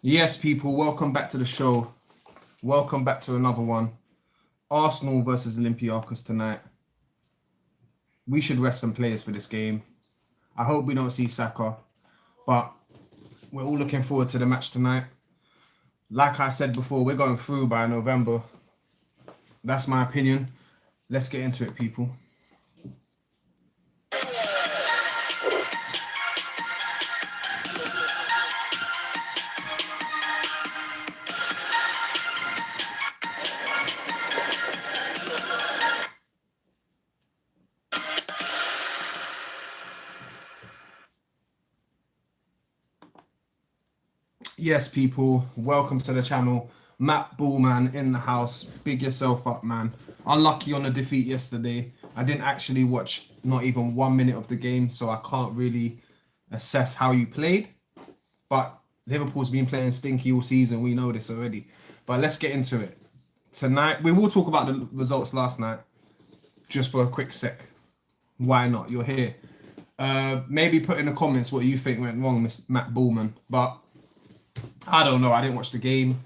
Yes, people, welcome back to the show. Welcome back to another one. Arsenal versus Olympiakos tonight. We should rest some players for this game. I hope we don't see Saka, but we're all looking forward to the match tonight. Like I said before, we're going through by November. That's my opinion. Let's get into it, people. Yes, people, welcome to the channel. Matt Bullman in the house. Big yourself up, man. Unlucky on the defeat yesterday. I didn't actually watch not even 1 minute of the game, so I can't really assess how you played. But Liverpool's been playing stinky all season. We know this already. But let's get into it. Tonight, we will talk about the results last night. Just for a quick sec. Why not? You're here. Maybe put in the comments what you think went wrong, Mr. Matt Bullman. But I don't know. I didn't watch the game.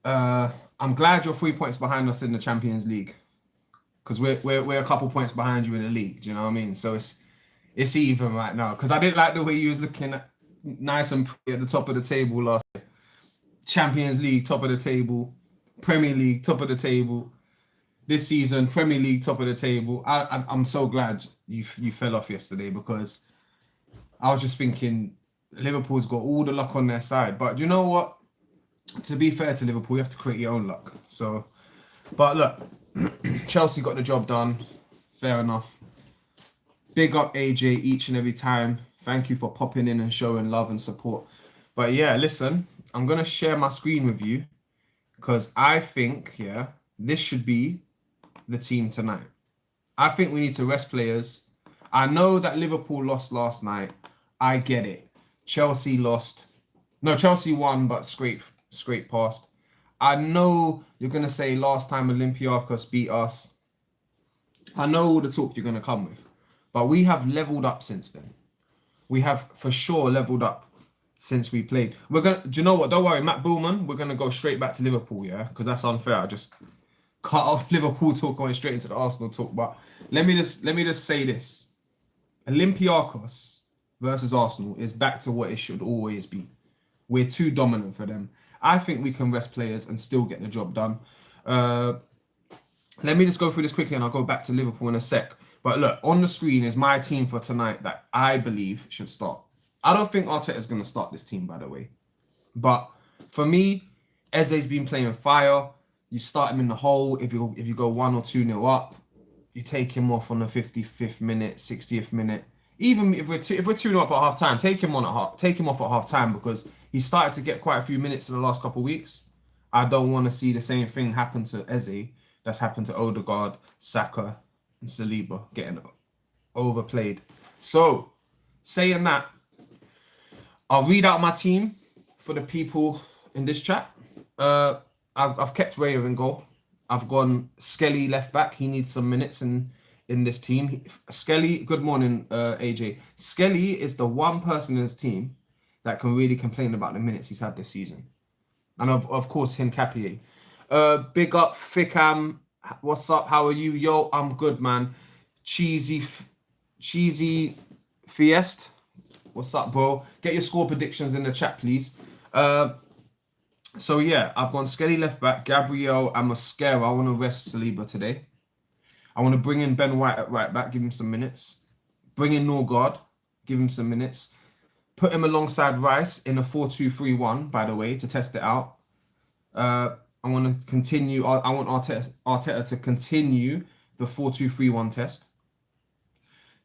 I'm glad you're 3 points behind us in the Champions League, because we're a couple points behind you in the league. Do you know what I mean? So it's even right now. Because I didn't like the way you was looking at nice and pretty at the top of the table last year. Champions League top of the table, Premier League top of the table. This season, Premier League top of the table. I'm so glad you fell off yesterday, because I was just thinking Liverpool's got all the luck on their side. But you know what? To be fair to Liverpool, you have to create your own luck. So, but look, Chelsea got the job done. Fair enough. Big up AJ each and every time. Thank you for popping in and showing love and support. But yeah, listen, I'm going to share my screen with you, because I think, this should be the team tonight. I think we need to rest players. I know that Liverpool lost last night. I get it. Chelsea lost. No, Chelsea won, but scraped past. I know you're going to say last time Olympiakos beat us. I know all the talk you're going to come with. But we have leveled up since then. We have for sure leveled up since we played. Do you know what? Don't worry, Matt Bullman, we're going to go straight back to Liverpool, yeah? Because that's unfair. I just cut off Liverpool talk, going straight into the Arsenal talk. But let me just say this. Olympiakos versus Arsenal is back to what it should always be. We're too dominant for them. I think we can rest players and still get the job done. Let me just go through this quickly and I'll go back to Liverpool in a sec. But look, on the screen is my team for tonight that I believe should start. I don't think Arteta's going to start this team, by the way. But for me, Eze's been playing fire. You start him in the hole. If you go 1 or 2-0 up, you take him off on the 55th minute, 60th minute. Even if we're 2-0 up at half time, take him off at half time, because he started to get quite a few minutes in the last couple of weeks. I don't want to see the same thing happen to Eze that's happened to Odegaard, Saka, and Saliba, getting overplayed. So, saying that, I'll read out my team for the people in this chat. I've kept Raya in goal. I've gone Skelly left back. He needs some minutes in this team. Skelly, good morning, AJ. Skelly is the one person in his team that can really complain about the minutes he's had this season. And of course, Hincapié. Big up, Fikam. What's up? How are you? Yo, I'm good, man. Cheesy Fiest. What's up, bro? Get your score predictions in the chat, please. So yeah, I've gone Skelly left back, Gabriel and Mosquera. I want to rest Saliba today. I want to bring in Ben White at right back, give him some minutes. Bring in Norgard, give him some minutes. Put him alongside Rice in a 4-2-3-1, by the way, to test it out. I want to continue. I want Arteta to continue the 4-2-3-1 test.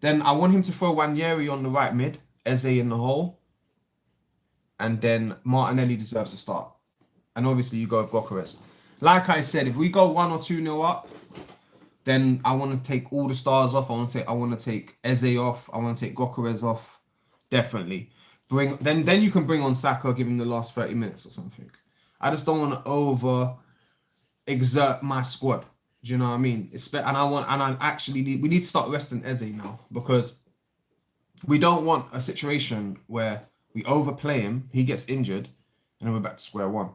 Then I want him to throw Wanyeri on the right mid, Eze in the hole. And then Martinelli deserves to start. And obviously you go with Gokares. Like I said, if we go 1 or 2-0 up, then I want to take all the stars off. I want to take Eze off. I want to take Gokares off. Definitely. Then you can bring on Saka, give him the last 30 minutes or something. I just don't want to over exert my squad. Do you know what I mean? We need to start resting Eze now, because we don't want a situation where we overplay him, he gets injured, and then we're back to square one.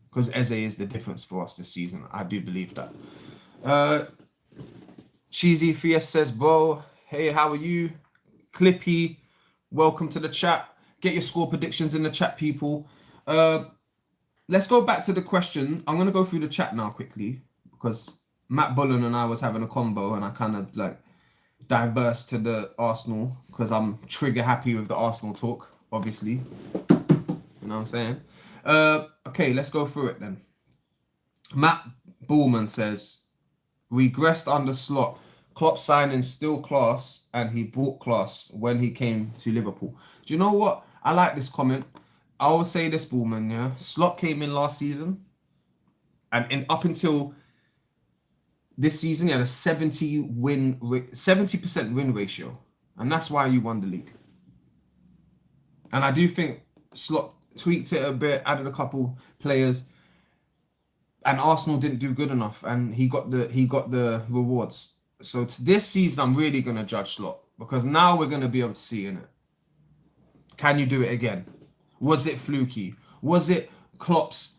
Because Eze is the difference for us this season. I do believe that. Cheesy Fies says, bro, hey, how are you? Clippy, welcome to the chat. Get your score predictions in the chat, people. Let's go back to the question. I'm going to go through the chat now quickly because Matt Bullen and I was having a combo and I kind of like diverse to the Arsenal because I'm trigger happy with the Arsenal talk, obviously. You know what I'm saying? Okay, let's go through it then. Matt Bullman says, regressed under Slot. Klopp signing still class and he brought class when he came to Liverpool. Do you know what? I like this comment. I will say this, Bullman, yeah? Slot came in last season and up until this season, he had a 70% win ratio. And that's why you won the league. And I do think Slot tweaked it a bit, added a couple players, and Arsenal didn't do good enough, and he got the rewards. So this season, I'm really gonna judge Slot because now we're gonna be able to see in it. Can you do it again? Was it fluky? Was it Klopp's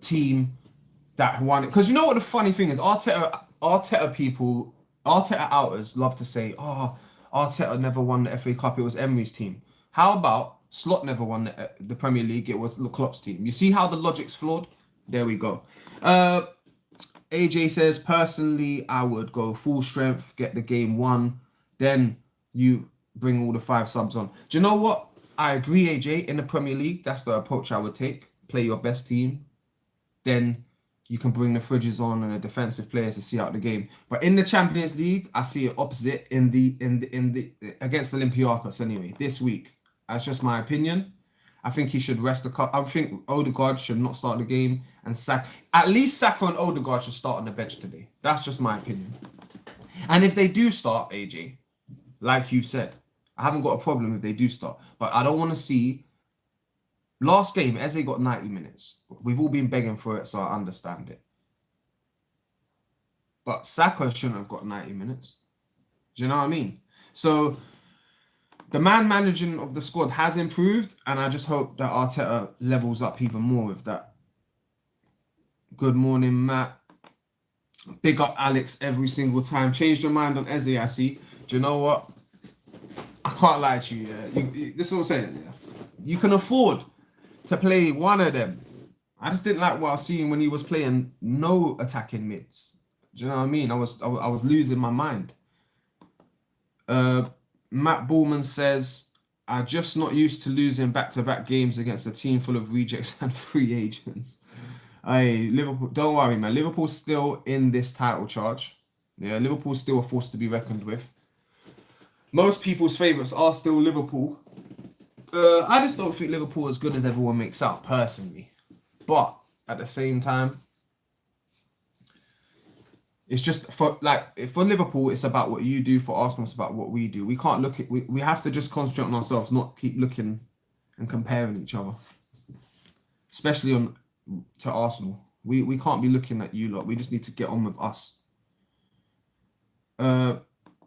team that won it? Because you know what the funny thing is, Arteta outers love to say, "Oh, Arteta never won the FA Cup. It was Emery's team." How about Slot never won the Premier League? It was Klopp's team. You see how the logic's flawed? There we go. AJ says, personally, I would go full strength, get the game won, then you bring all the 5 subs on. Do you know what? I agree, AJ. In the Premier League, that's the approach I would take. Play your best team, then you can bring the fridges on and the defensive players to see out the game. But in the Champions League, I see it opposite in the against Olympiakos anyway. This week, that's just my opinion. I think he should rest the cup. I think Odegaard should not start the game, and at least Saka and Odegaard should start on the bench today. That's just my opinion. And if they do start, AJ, like you said, I haven't got a problem if they do start, but I don't want to see. Last game, Eze got 90 minutes. We've all been begging for it, so I understand it. But Saka shouldn't have got 90 minutes. Do you know what I mean? So the man managing of the squad has improved, and I just hope that Arteta levels up even more with that. Good morning, Matt. Big up Alex every single time. Changed your mind on Eze, I see. Do you know what? I can't lie to you. Yeah. This is what I'm saying. Yeah. You can afford to play one of them. I just didn't like what I was seeing when he was playing no attacking mids. Do you know what I mean? I was losing my mind. Matt Bullman says, I'm just not used to losing back-to-back games against a team full of rejects and free agents. Hey, Liverpool, don't worry, man. Liverpool's still in this title charge. Yeah, Liverpool's still a force to be reckoned with. Most people's favourites are still Liverpool. I just don't think Liverpool is as good as everyone makes out, personally. But at the same time, it's just for Liverpool, it's about what you do. For Arsenal, it's about what we do. We can't look at we have to just concentrate on ourselves, not keep looking and comparing each other. Especially to Arsenal. We can't be looking at you lot. We just need to get on with us.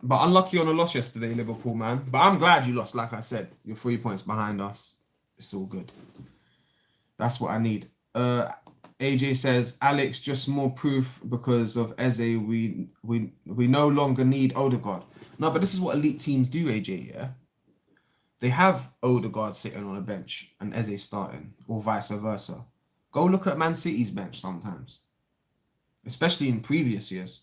But unlucky on a loss yesterday, Liverpool, man. But I'm glad you lost, like I said. You're 3 points behind us. It's all good. That's what I need. AJ says, Alex, just more proof because of Eze. We no longer need Odegaard. No, but this is what elite teams do, AJ, yeah? They have Odegaard sitting on a bench and Eze starting, or vice versa. Go look at Man City's bench sometimes. Especially in previous years.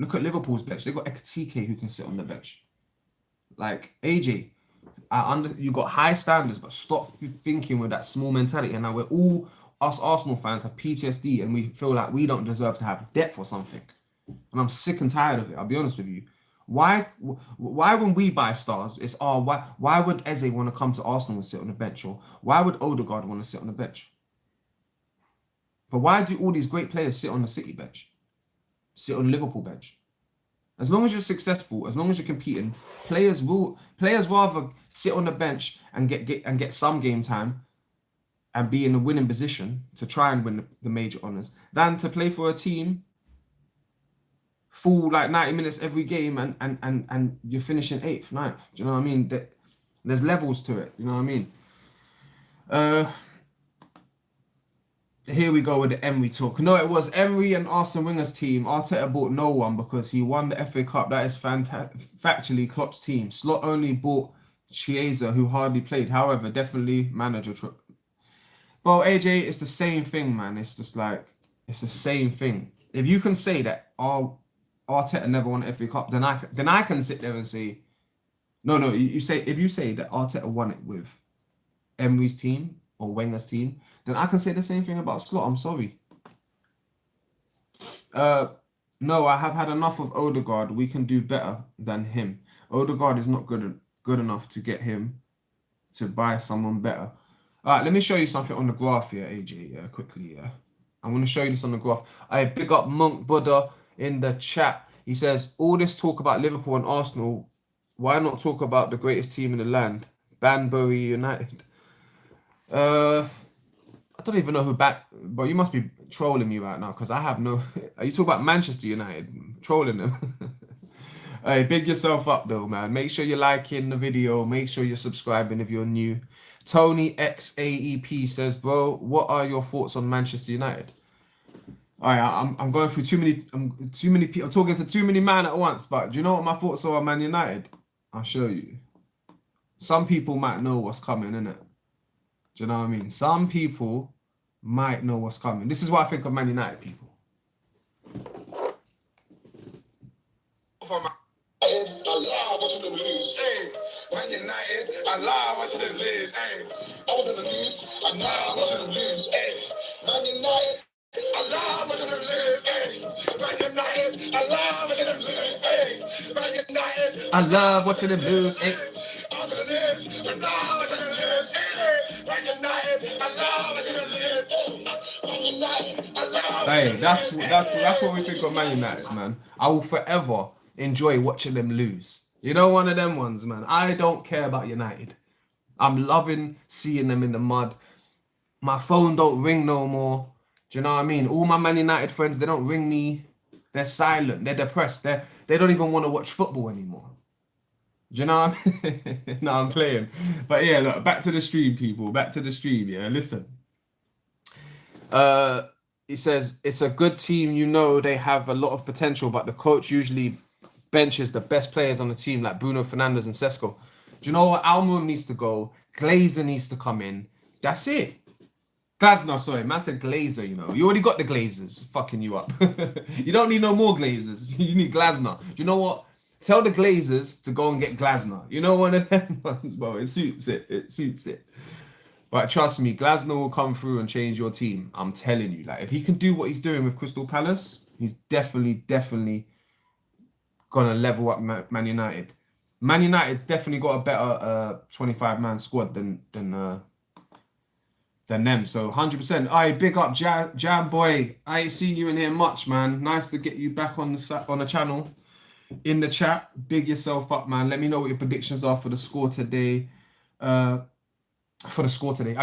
Look at Liverpool's bench. They've got Ekitike who can sit on the bench. Like, AJ, you got high standards, but stop thinking with that small mentality. And now we're all, us Arsenal fans, have PTSD and we feel like we don't deserve to have depth or something. And I'm sick and tired of it, I'll be honest with you. Why when we buy stars, it's, why would Eze want to come to Arsenal and sit on the bench? Or why would Odegaard want to sit on the bench? But why do all these great players sit on the City bench? Sit on the Liverpool bench? As long as you're successful, as long as you're competing, players rather sit on the bench and get some game time and be in a winning position to try and win the major honours than to play for a team full like 90 minutes every game and you're finishing 8th, 9th. Do you know what I mean? There's levels to it. You know what I mean? Here we go with the Emery talk. No, it was Emery and Arsene Wenger's team. Arteta bought no one because he won the FA Cup. That is factually Klopp's team. Slot only bought Chiesa, who hardly played. However, definitely manager. Well, AJ, it's the same thing, man. It's just like, it's the same thing. If you can say that Arteta never won the FA Cup, then I can sit there and say, no. If you say that Arteta won it with Emery's team or Wenger's team, then I can say the same thing about Slot. I'm sorry. No, I have had enough of Odegaard. We can do better than him. Odegaard is not good enough to get him to buy someone better. All right, let me show you something on the graph here, AJ, quickly. I'm going to show you this on the graph. I big up Monk Buddha in the chat. He says, all this talk about Liverpool and Arsenal, why not talk about the greatest team in the land, Banbury United? I don't even know who but you must be trolling me right now because I have no. Are you talking about Manchester United? Trolling them. Hey, big yourself up though, man. Make sure you're liking the video. Make sure you're subscribing if you're new. Tony XAEP says, bro, what are your thoughts on Manchester United? All right, I'm going through too many people. I'm talking to too many men at once. But do you know what my thoughts are on Man United? I'll show you. Some people might know what's coming, innit? Do you know what I mean? Some people might know what's coming. This is what I think of Man United people. Man United, I lie, watching them lose. I was in the news, I know watching them lose. Man United, I lie, watching them lose. Man United, I love watching them lose. Man United, I love watching them lose. Hey, that's what we think of Man United, man. I will forever enjoy watching them lose. You know, one of them ones, man. I don't care about United. I'm loving seeing them in the mud. My phone don't ring no more. Do you know what I mean? All my Man United friends, they don't ring me. They're silent. They're depressed. They don't even want to watch football anymore. Do you know what I mean? No, I'm playing. But yeah, look, back to the stream, people. Back to the stream, yeah. Listen. He says, it's a good team. You know, they have a lot of potential, but the coach usually benches the best players on the team like Bruno Fernandes and Sesko. Do you know what? Almiron needs to go. Glazer needs to come in. That's it. Glasner, sorry. Man said Glazer, you know. You already got the Glazers fucking you up. You don't need no more Glazers. You need Glasner. Do you know what? Tell the Glazers to go and get Glasner. You know, one of them ones, bro. It suits it. It suits it. But trust me, Glasner will come through and change your team. I'm telling you. Like, if he can do what he's doing with Crystal Palace, he's definitely gonna level up Man United. Man United's definitely got a better 25-man squad than them. So 100%. I big up Jam boy. I ain't seen you in here much, man. Nice to get you back on the channel. In the chat, big yourself up, man. Let me know what your predictions are for the score today. I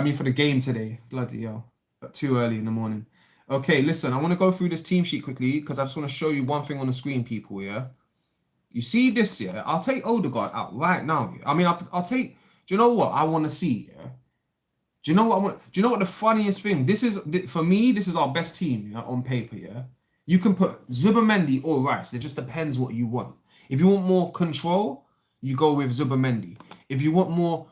mean, for the game today. Bloody hell. Too early in the morning. Okay, listen. I want to go through this team sheet quickly because I just want to show you one thing on the screen, people, yeah? You see this, yeah? I'll take Odegaard out right now. Yeah? I mean, I'll take... Do you know what I want to see, yeah? Do you know what I want? Do you know what the funniest thing? This is, for me, this is our best team, yeah, on paper, yeah? You can put Zubimendi or Rice. It just depends what you want. If you want more control, you go with Zubimendi. If you want more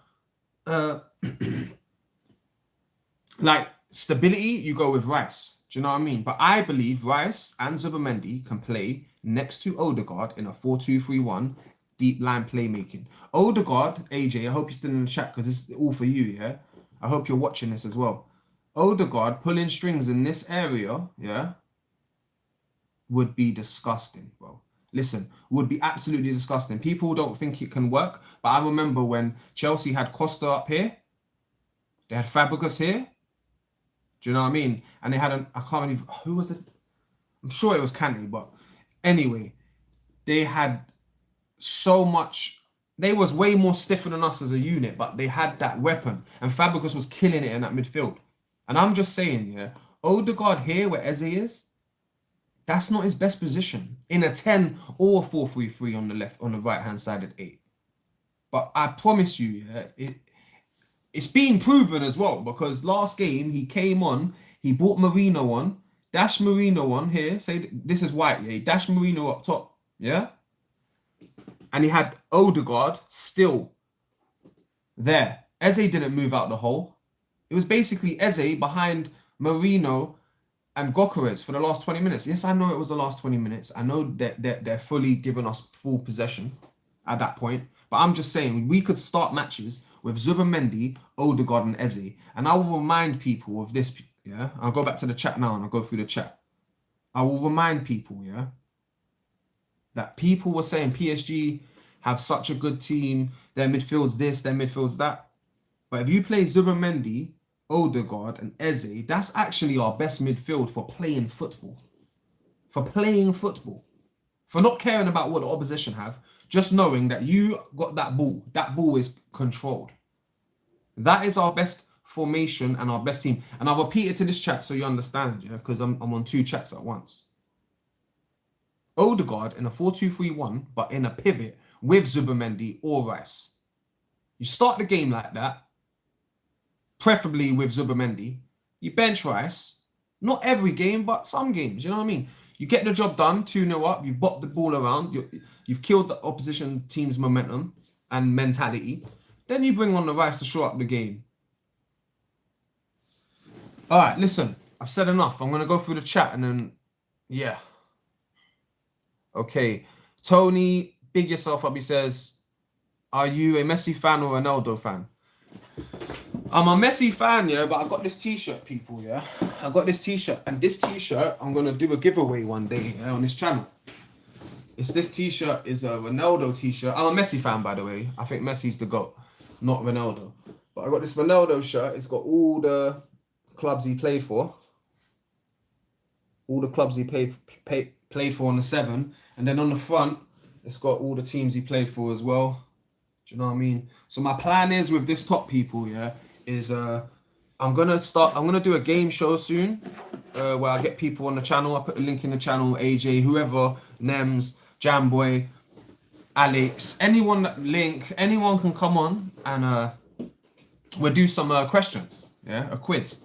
like stability, you go with Rice. Do you know what I mean? But I believe Rice and Zubimendi can play next to Odegaard in a 4-2-3-1 deep line playmaking. Odegaard, AJ, I hope you're still in the chat because this is all for you, yeah? I hope you're watching this as well. Odegaard pulling strings in this area, yeah, would be disgusting, bro. Listen, would be absolutely disgusting. People don't think it can work, but I remember when Chelsea had Costa up here, they had Fabregas here. Do you know what I mean? And they had I can't even, who was it? I'm sure it was Kante, but anyway, they had so much. They was way more stiffer than us as a unit, but they had that weapon. And Fabregas was killing it in that midfield. And I'm just saying, yeah, Odegaard here where Eze is, that's not his best position. In a 10 or a 4-3-3 on the left, on the right-hand side at 8. But I promise you, yeah, it's been proven as well, because last game he came on, He brought Marino on, dash Marino on here. Say this is white, yeah. He dashed Marino up top, yeah. And he had Odegaard still there. Eze didn't move out the hole. It was basically Eze behind Marino and Gyökeres for the last 20 minutes. Yes, I know it was the last 20 minutes. I know that they're fully giving us full possession at that point. But I'm just saying, we could start matches with Zubimendi, Odegaard and Eze. And I will remind people of this, yeah? I'll go back to the chat now and I'll go through the chat. I will remind people, yeah, that people were saying PSG have such a good team. Their midfield's this, their midfield's that. But if you play Zubimendi, Odegaard and Eze, that's actually our best midfield for playing football. For playing football. For not caring about what the opposition have. Just knowing that you got that ball. That ball is controlled. That is our best formation and our best team. And I'll repeat it to this chat so you understand, yeah? Because I'm on two chats at once. Odegaard in a 4-2-3-1, but in a pivot with Zubimendi or Rice. You start the game like that, preferably with Zubimendi. You bench Rice. Not every game, but some games. You know what I mean? You get the job done, 2-0 up. You bop the ball around. You've killed the opposition team's momentum and mentality. Then you bring on the Rice to show up the game. All right, listen. I've said enough. I'm going to go through the chat and then, yeah. Okay. Tony, big yourself up. He says, are you a Messi fan or a Ronaldo fan? I'm a Messi fan, yeah, but I got this t-shirt, people, yeah. I got this t-shirt, and this t-shirt, I'm going to do a giveaway one day, yeah, on this channel. This t-shirt is a Ronaldo t-shirt. I'm a Messi fan, by the way. I think Messi's the GOAT, not Ronaldo. But I got this Ronaldo shirt. It's got all the clubs he played for. All the clubs he played for on the 7. And then on the front, it's got all the teams he played for as well. Do you know what I mean? So my plan is with this top, people, yeah, is I'm gonna do a game show soon where I get people on the channel. I put a link in the channel, AJ, whoever, Nems, Jamboy, Alex, anyone can come on and we'll do some questions, yeah, a quiz.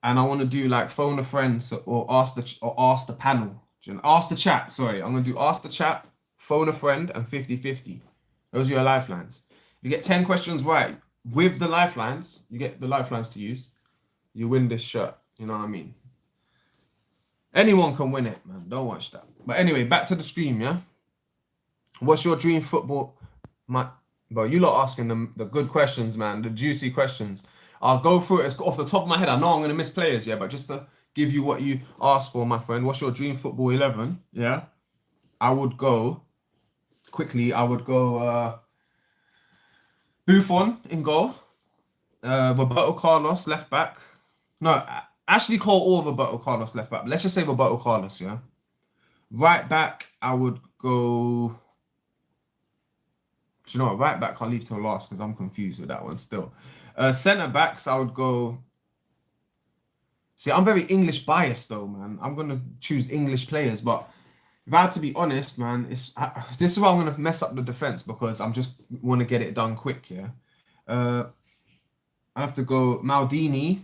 And I want to do like phone a friend or ask the panel. Ask the chat, sorry. I'm gonna do ask the chat, phone a friend, and 50-50. Those are your lifelines. You get 10 questions right with the lifelines. You get the lifelines to use. You win this shirt. You know what I mean? Anyone can win it, man. Don't watch that. But anyway, back to the stream, yeah? What's your dream football? Bro, you lot asking them the good questions, man. The juicy questions. I'll go through it. It's off the top of my head. I know I'm going to miss players, yeah? But just to give you what you asked for, my friend. What's your dream football 11? Yeah? I would go... Quickly, I would go Buffon in goal, Roberto Carlos left back. No, Ashley Cole or Roberto Carlos left back. But let's just say Roberto Carlos, yeah. Right back, I would go. Do you know what? Right back, I'll leave till last because I'm confused with that one still. Centre backs, I would go. See, I'm very English biased though, man. I'm gonna choose English players, but. If I had to be honest, man, this is why I'm going to mess up the defense because I'm just want to get it done quick, yeah? I have to go Maldini.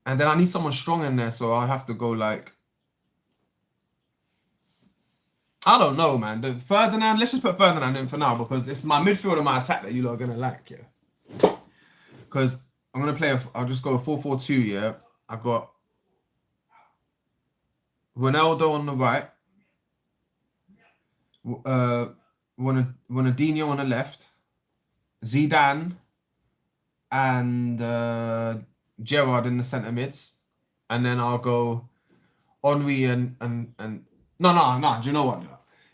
And then I need someone strong in there, so I have to go like... I don't know, man. The Ferdinand, let's just put Ferdinand in for now because it's my midfield and my attack that you lot are going to like, yeah? Because I'm going to play, I'll just go 4-4-2, yeah? I've got... Ronaldo on the right, Ronaldinho on the left, Zidane and Gerrard in the centre mids, and then I'll go Henry and no. Do you know what?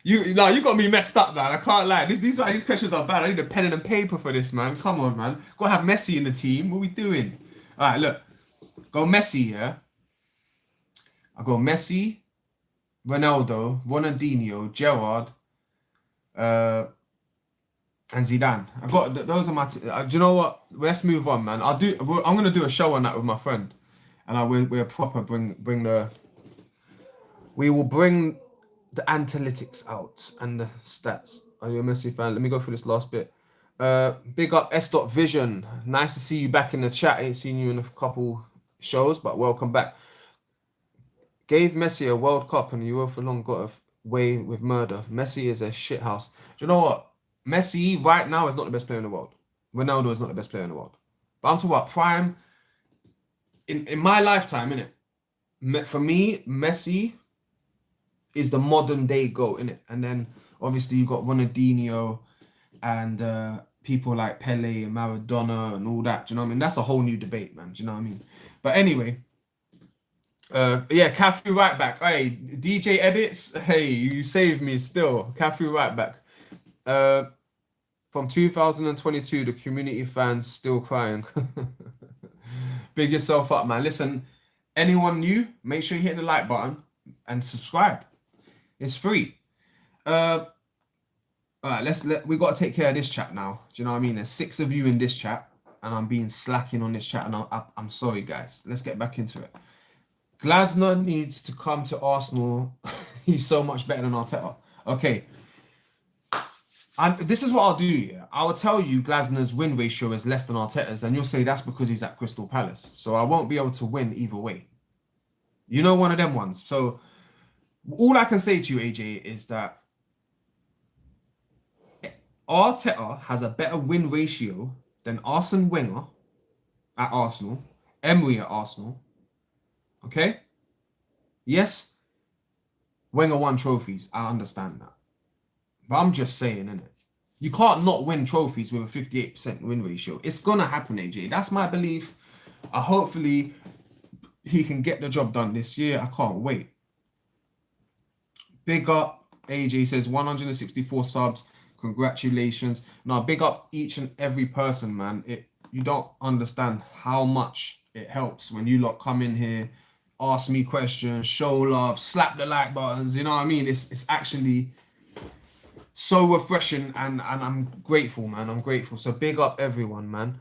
You got me messed up, man. I can't lie. These questions are bad. I need a pen and a paper for this, man. Come on, man. Gotta have Messi in the team. What are we doing? All right, look, go Messi, yeah. I go Messi, Ronaldo, Ronaldinho, Gerrard, and Zidane. I got those are my. Do you know what? Let's move on, man. I'm gonna do a show on that with my friend, and we'll proper bring the. We will bring the analytics out and the stats. Are you a Messi fan? Let me go through this last bit. Big up S. Vision. Nice to see you back in the chat. Ain't seen you in a couple shows, but welcome back. Gave Messi a World Cup and UEFA long got away with murder. Messi is a shithouse. Do you know what? Messi right now is not the best player in the world. Ronaldo is not the best player in the world. But I'm talking about prime in my lifetime, innit? For me, Messi is the modern day GOAT, innit? And then obviously you got Ronaldinho and people like Pele and Maradona and all that. Do you know what I mean? That's a whole new debate, man. Do you know what I mean? But anyway, yeah, Cafu right back. Hey, DJ Edits. Hey, you saved me still. Cafu right back. From 2022, the community fans still crying. Big yourself up, man. Listen, anyone new, make sure you hit the like button and subscribe. It's free. All right, we got to take care of this chat now. Do you know what I mean? There's 6 of you in this chat, and I'm being slacking on this chat, and I'm sorry, guys. Let's get back into it. Glasner needs to come to Arsenal. He's so much better than Arteta. Okay. And this is what I'll do, yeah. I'll tell you Glasner's win ratio is less than Arteta's, and you'll say that's because he's at Crystal Palace. So I won't be able to win either way. You know, one of them ones. So all I can say to you, AJ, is that Arteta has a better win ratio than Arsene Wenger at Arsenal, Emery at Arsenal. Okay? Yes, Wenger won trophies. I understand that. But I'm just saying, innit? You can't not win trophies with a 58% win ratio. It's going to happen, AJ. That's my belief. Hopefully, he can get the job done this year. I can't wait. Big up, AJ says 164 subs. Congratulations. Now, big up each and every person, man. You don't understand how much it helps when you lot come in here, ask me questions, show love, slap the like buttons. You know what I mean? It's actually so refreshing, and I'm grateful, man. I'm grateful. So big up everyone, man.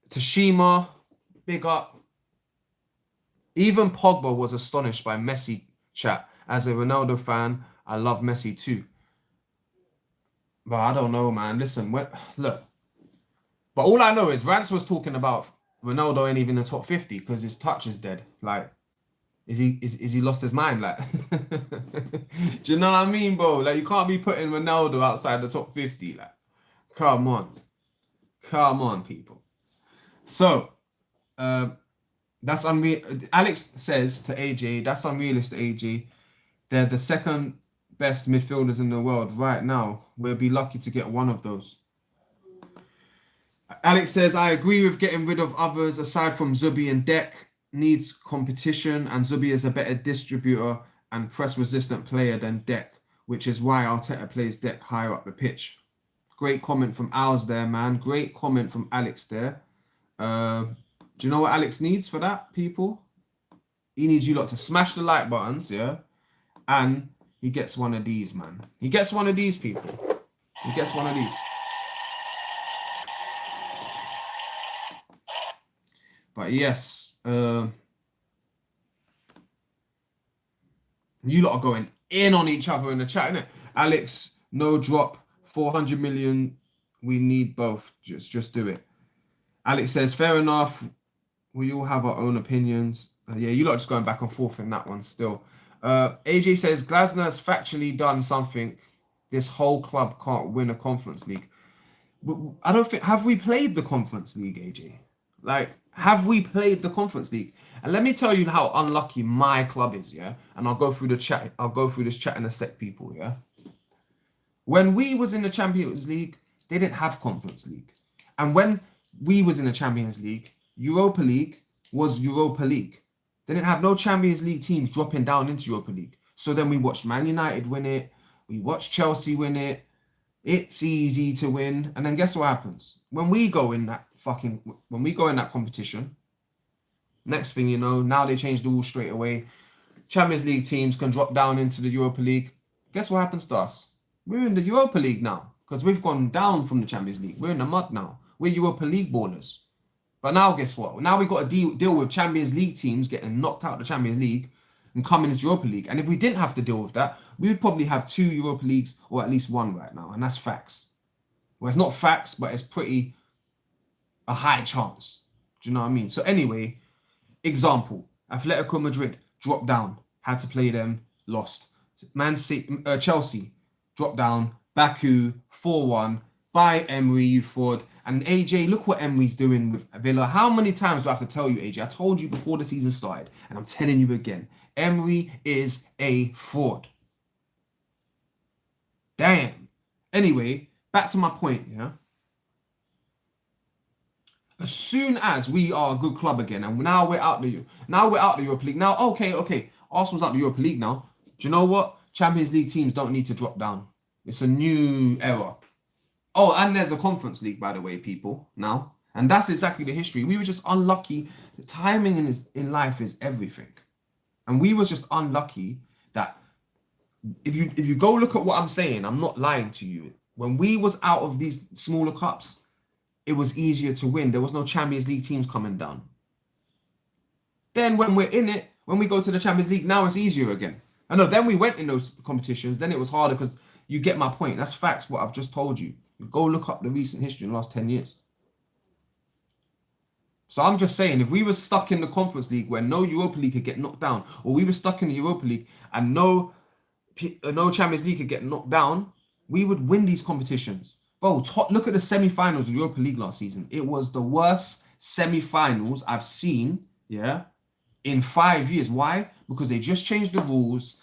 Tashima, big up. Even Pogba was astonished by Messi chat. As a Ronaldo fan, I love Messi too. But I don't know, man. Listen, look. But all I know is Rance was talking about Ronaldo ain't even in the top 50 because his touch is dead. Like, is he lost his mind? Like, do you know what I mean, bro? Like, you can't be putting Ronaldo outside the top 50. Like, come on, people. So, that's unreal. Alex says to AJ, that's unrealistic, AJ. They're the second best midfielders in the world right now. We'll be lucky to get one of those. Alex says, I agree with getting rid of others aside from Zubi and Dek. Needs competition, and Zubi is a better distributor and press-resistant player than Dek, which is why Arteta plays Dek higher up the pitch. Great comment from Al's there, man. Great comment from Alex there. Do you know what Alex needs for that, people? He needs you lot to smash the like buttons, yeah? And he gets one of these, man. He gets one of these, people. He gets one of these. But yes, you lot are going in on each other in the chat, innit? Alex, no drop, 400 million. We need both. Just do it. Alex says, fair enough. We all have our own opinions. Yeah, you lot are just going back and forth in that one still. AJ says, Glasner has factually done something. This whole club can't win a Conference League. I don't think, have we played the Conference League, AJ? Like, have we played the Conference League? And let me tell you how unlucky my club is, yeah? And I'll go through the chat. I'll go through this chat in a sec, people, yeah? When we was in the Champions League, they didn't have Conference League. And when we was in the Champions League, Europa League was Europa League. They didn't have no Champions League teams dropping down into Europa League. So then we watched Man United win it. We watched Chelsea win it. It's easy to win. And then guess what happens? When we go in that competition, next thing you know, now they changed the rules straight away. Champions League teams can drop down into the Europa League. Guess what happens to us? We're in the Europa League now because we've gone down from the Champions League. We're in the mud now. We're Europa League ballers. But now guess what? Now we've got to deal with Champions League teams getting knocked out of the Champions League and coming into Europa League. And if we didn't have to deal with that, we would probably have 2 Europa Leagues or at least 1 right now. And that's facts. Well, it's not facts, but it's pretty a high chance. Do you know what I mean? So anyway, example, Atletico Madrid dropped down, had to play them, lost. Man City, Chelsea dropped down, Baku 4-1, by Emery, you fraud. And AJ, look what Emery's doing with Villa. How many times do I have to tell you, AJ? I told you before the season started, and I'm telling you again. Emery is a fraud. Damn. Anyway, back to my point, yeah? As soon as we are a good club again, and now we're out the Europa League. Now, okay, Arsenal's out the Europa League now. Do you know what? Champions League teams don't need to drop down. It's a new era. Oh, and there's a Conference League, by the way, people, now. And that's exactly the history. We were just unlucky. The timing in life is everything. And we were just unlucky that if you go look at what I'm saying, I'm not lying to you. When we was out of these smaller cups, it was easier to win. There was no Champions League teams coming down. Then when we're in it, when we go to the Champions League, now it's easier again. I know, then we went in those competitions, then it was harder because you get my point. That's facts, what I've just told you. Go look up the recent history in the last 10 years. So I'm just saying, if we were stuck in the Conference League where no Europa League could get knocked down, or we were stuck in the Europa League and no Champions League could get knocked down, we would win these competitions. Bro, look at the semi-finals of the Europa League last season. It was the worst semi-finals I've seen, yeah, in 5 years. Why? Because they just changed the rules.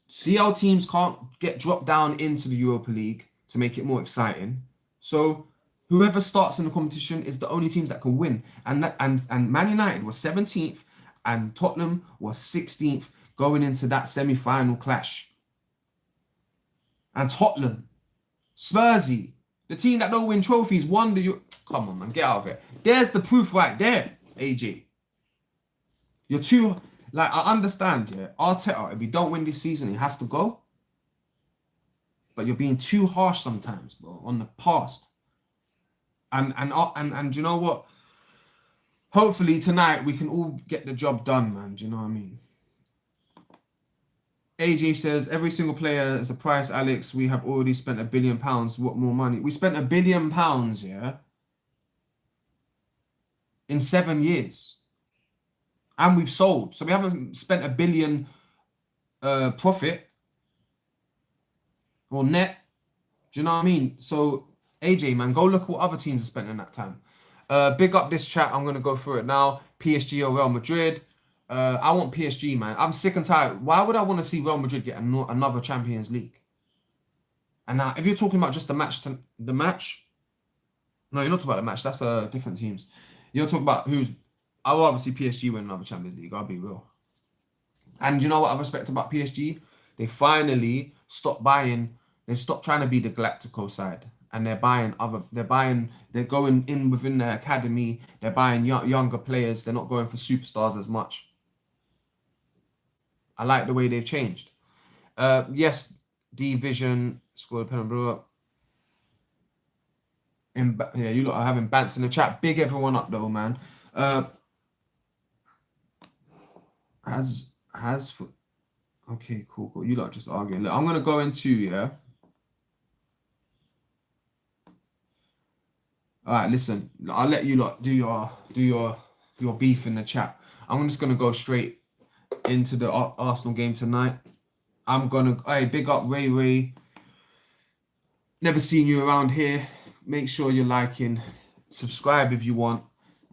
CL teams can't get dropped down into the Europa League to make it more exciting. So whoever starts in the competition is the only teams that can win. And Man United was 17th and Tottenham was 16th going into that semi-final clash. And Tottenham, Spursy, the team that don't win trophies, won the... Come on, man, get out of it. There's the proof right there, AJ. You're too... Like, I understand, yeah, Arteta, if you don't win this season, it has to go. But you're being too harsh sometimes, bro, on the past. And you know what? Hopefully tonight we can all get the job done, man. Do you know what I mean? AJ says, every single player is a price, Alex. We have already spent £1 billion. What more money? We spent £1 billion, yeah? In 7 years. And we've sold. So we haven't spent £1 billion profit or net. Do you know what I mean? So, AJ, man, go look at what other teams are spending that time. Big up this chat. I'm going to go through it now. PSG or Real Madrid. I want PSG, man. I'm sick and tired. Why would I want to see Real Madrid get another Champions League? And now, if you're talking about just the match, no, you're not talking about the match. That's different teams. You're talking about who's... I will obviously PSG win another Champions League. I'll be real. And you know what I respect about PSG? They finally stopped buying. They stopped trying to be the Galactico side, and they're going in within their academy. They're buying younger players. They're not going for superstars as much. I like the way they've changed. Yes, D-Vision scored a penalty, blew up. Yeah, you lot are having bants in the chat. Big everyone up though, man. Okay, cool. You lot just arguing. Look, I'm gonna go into, yeah. All right, listen. I'll let you lot do your beef in the chat. I'm just gonna go straight into the Arsenal game tonight. Hey, big up Ray. Never seen you around here. Make sure you're liking, subscribe if you want.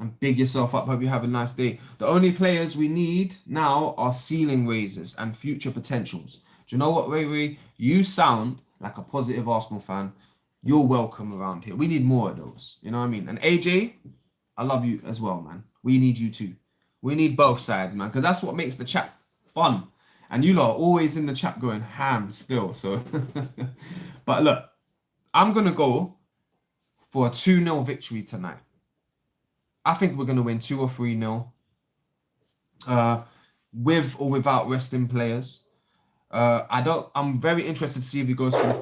And big yourself up. Hope you have a nice day. The only players we need now are ceiling raisers and future potentials. Do you know what, Ray? You sound like a positive Arsenal fan. You're welcome around here. We need more of those. You know what I mean? And AJ, I love you as well, man. We need you too. We need both sides, man, because that's what makes the chat fun. And you lot are always in the chat going ham still. So, but look, I'm going to go for a 2-0 victory tonight. I think we're going to win 2 or 3-0 with or without resting players. I'm very interested to see if he goes for the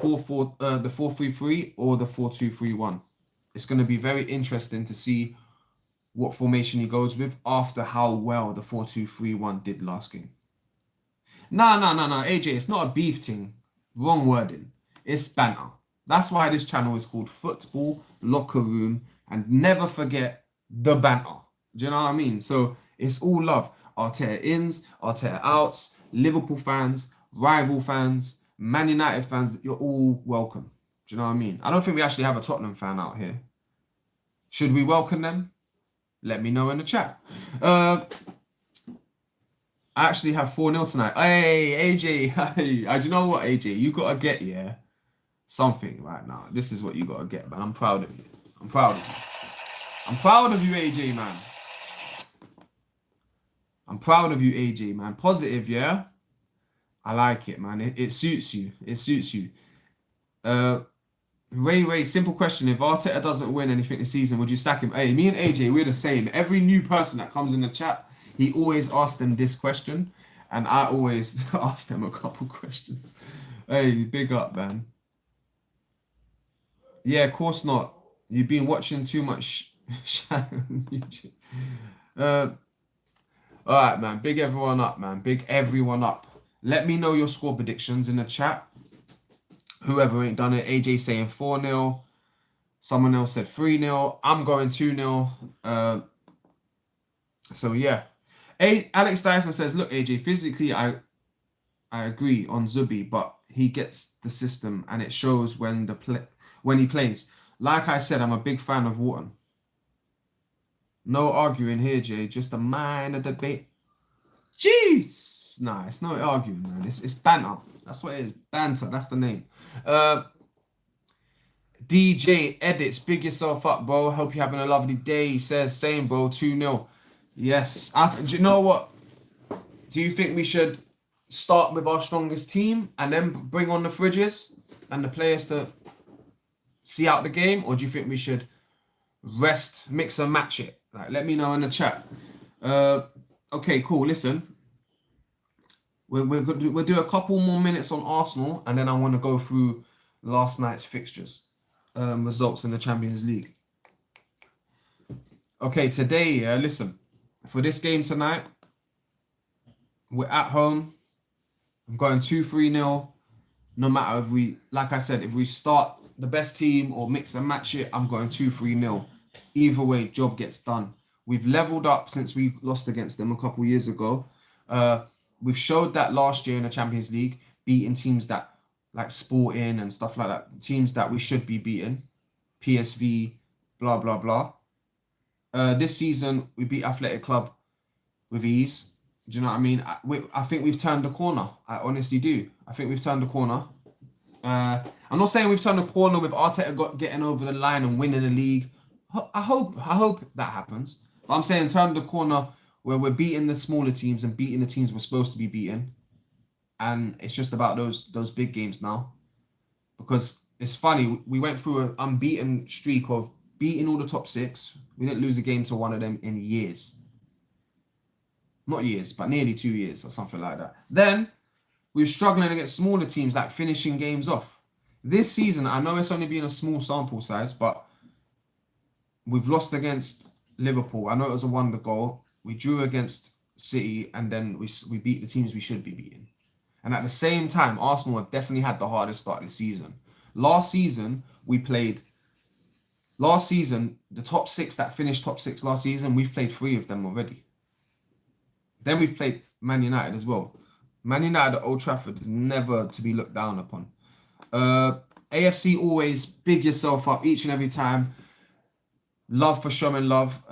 4-3-3 or the 4-2-3-1. It's going to be very interesting to see what formation he goes with after how well the 4-2-3-1 did last game. No, AJ, it's not a beef thing. Wrong wording. It's banter. That's why this channel is called Football Locker Room. And never forget the banter. Do you know what I mean? So it's all love. Arteta ins, Arteta outs, Liverpool fans, rival fans, Man United fans, you're all welcome. Do you know what I mean? I don't think we actually have a Tottenham fan out here. Should we welcome them? Let me know in the chat. I actually have 4-0 tonight. Hey, AJ. Hey, do you know what, AJ? You got to get, something right now. This is what you got to get, man. I'm proud of you. I'm proud of you. I'm proud of you, AJ, man. I'm proud of you, AJ, man. Positive, yeah? I like it, man. It suits you. It suits you. Ray, simple question. If Arteta doesn't win anything this season, would you sack him? Hey, me and AJ, we're the same. Every new person that comes in the chat, he always asks them this question. And I always ask them a couple questions. Hey, big up, man. Yeah, of course not. You've been watching too much on YouTube. All right, man. Big everyone up, man. Big everyone up. Let me know your score predictions in the chat. Whoever ain't done it. AJ saying 4-0. Someone else said 3-0. I'm going 2-0. So, yeah. Alex Dyson says, look, AJ, physically, I agree on Zubi, but he gets the system and it shows when he plays. Like I said, I'm a big fan of Wharton. No arguing here, Jay. Just a minor debate. Jeez! Nah, it's not arguing, man. It's banter. That's what it is. Banter. That's the name. DJ Edits. Big yourself up, bro. Hope you're having a lovely day. He says, same, bro. 2-0. Yes. Do you know what? Do you think we should start with our strongest team and then bring on the fridges and the players to see out the game? Or do you think we should rest, mix and match it? Like, let me know in the chat. Okay, cool. Listen, we'll do a couple more minutes on Arsenal, and then I want to go through last night's fixtures, results in the Champions League. Okay, today, listen, for this game tonight, we're at home. I'm going 2-3-0. No matter if we, like I said, if we start the best team or mix and match it, I'm going 2-3-0. Either way, job gets done. We've leveled up since we lost against them a couple years ago. We've showed that last year in the Champions League, beating teams that like Sporting and stuff like that, teams that we should be beating, PSV, blah, blah, blah. This season, we beat Athletic Club with ease. Do you know what I mean? I think we've turned the corner. I honestly do. I think we've turned the corner. I'm not saying we've turned the corner with Arteta getting over the line and winning the league. I hope that happens. But I'm saying turn the corner where we're beating the smaller teams and beating the teams we're supposed to be beating. And it's just about those big games now. Because it's funny, we went through an unbeaten streak of beating all the top six. We didn't lose a game to one of them in years. Not years, but nearly 2 years or something like that. Then we're struggling against smaller teams, like finishing games off. This season, I know it's only been a small sample size, but we've lost against Liverpool. I know it was a wonder goal. We drew against City, and then we beat the teams we should be beating. And at the same time, Arsenal have definitely had the hardest start this season. Last season, the top six that finished top six last season, we've played 3 of them already. Then we've played Man United as well. Man United at Old Trafford is never to be looked down upon. AFC always big yourself up each and every time. Love for showing love.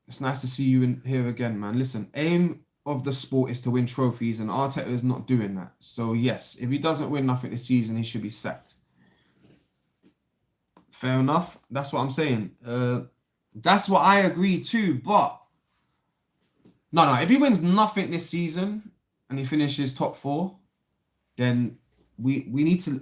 It's nice to see you in here again, man. Listen, aim of the sport is to win trophies, and Arteta is not doing that. So yes, if he doesn't win nothing this season, he should be sacked. Fair enough. That's what I'm saying. That's what I agree too. But no. If he wins nothing this season and he finishes top 4, then we need to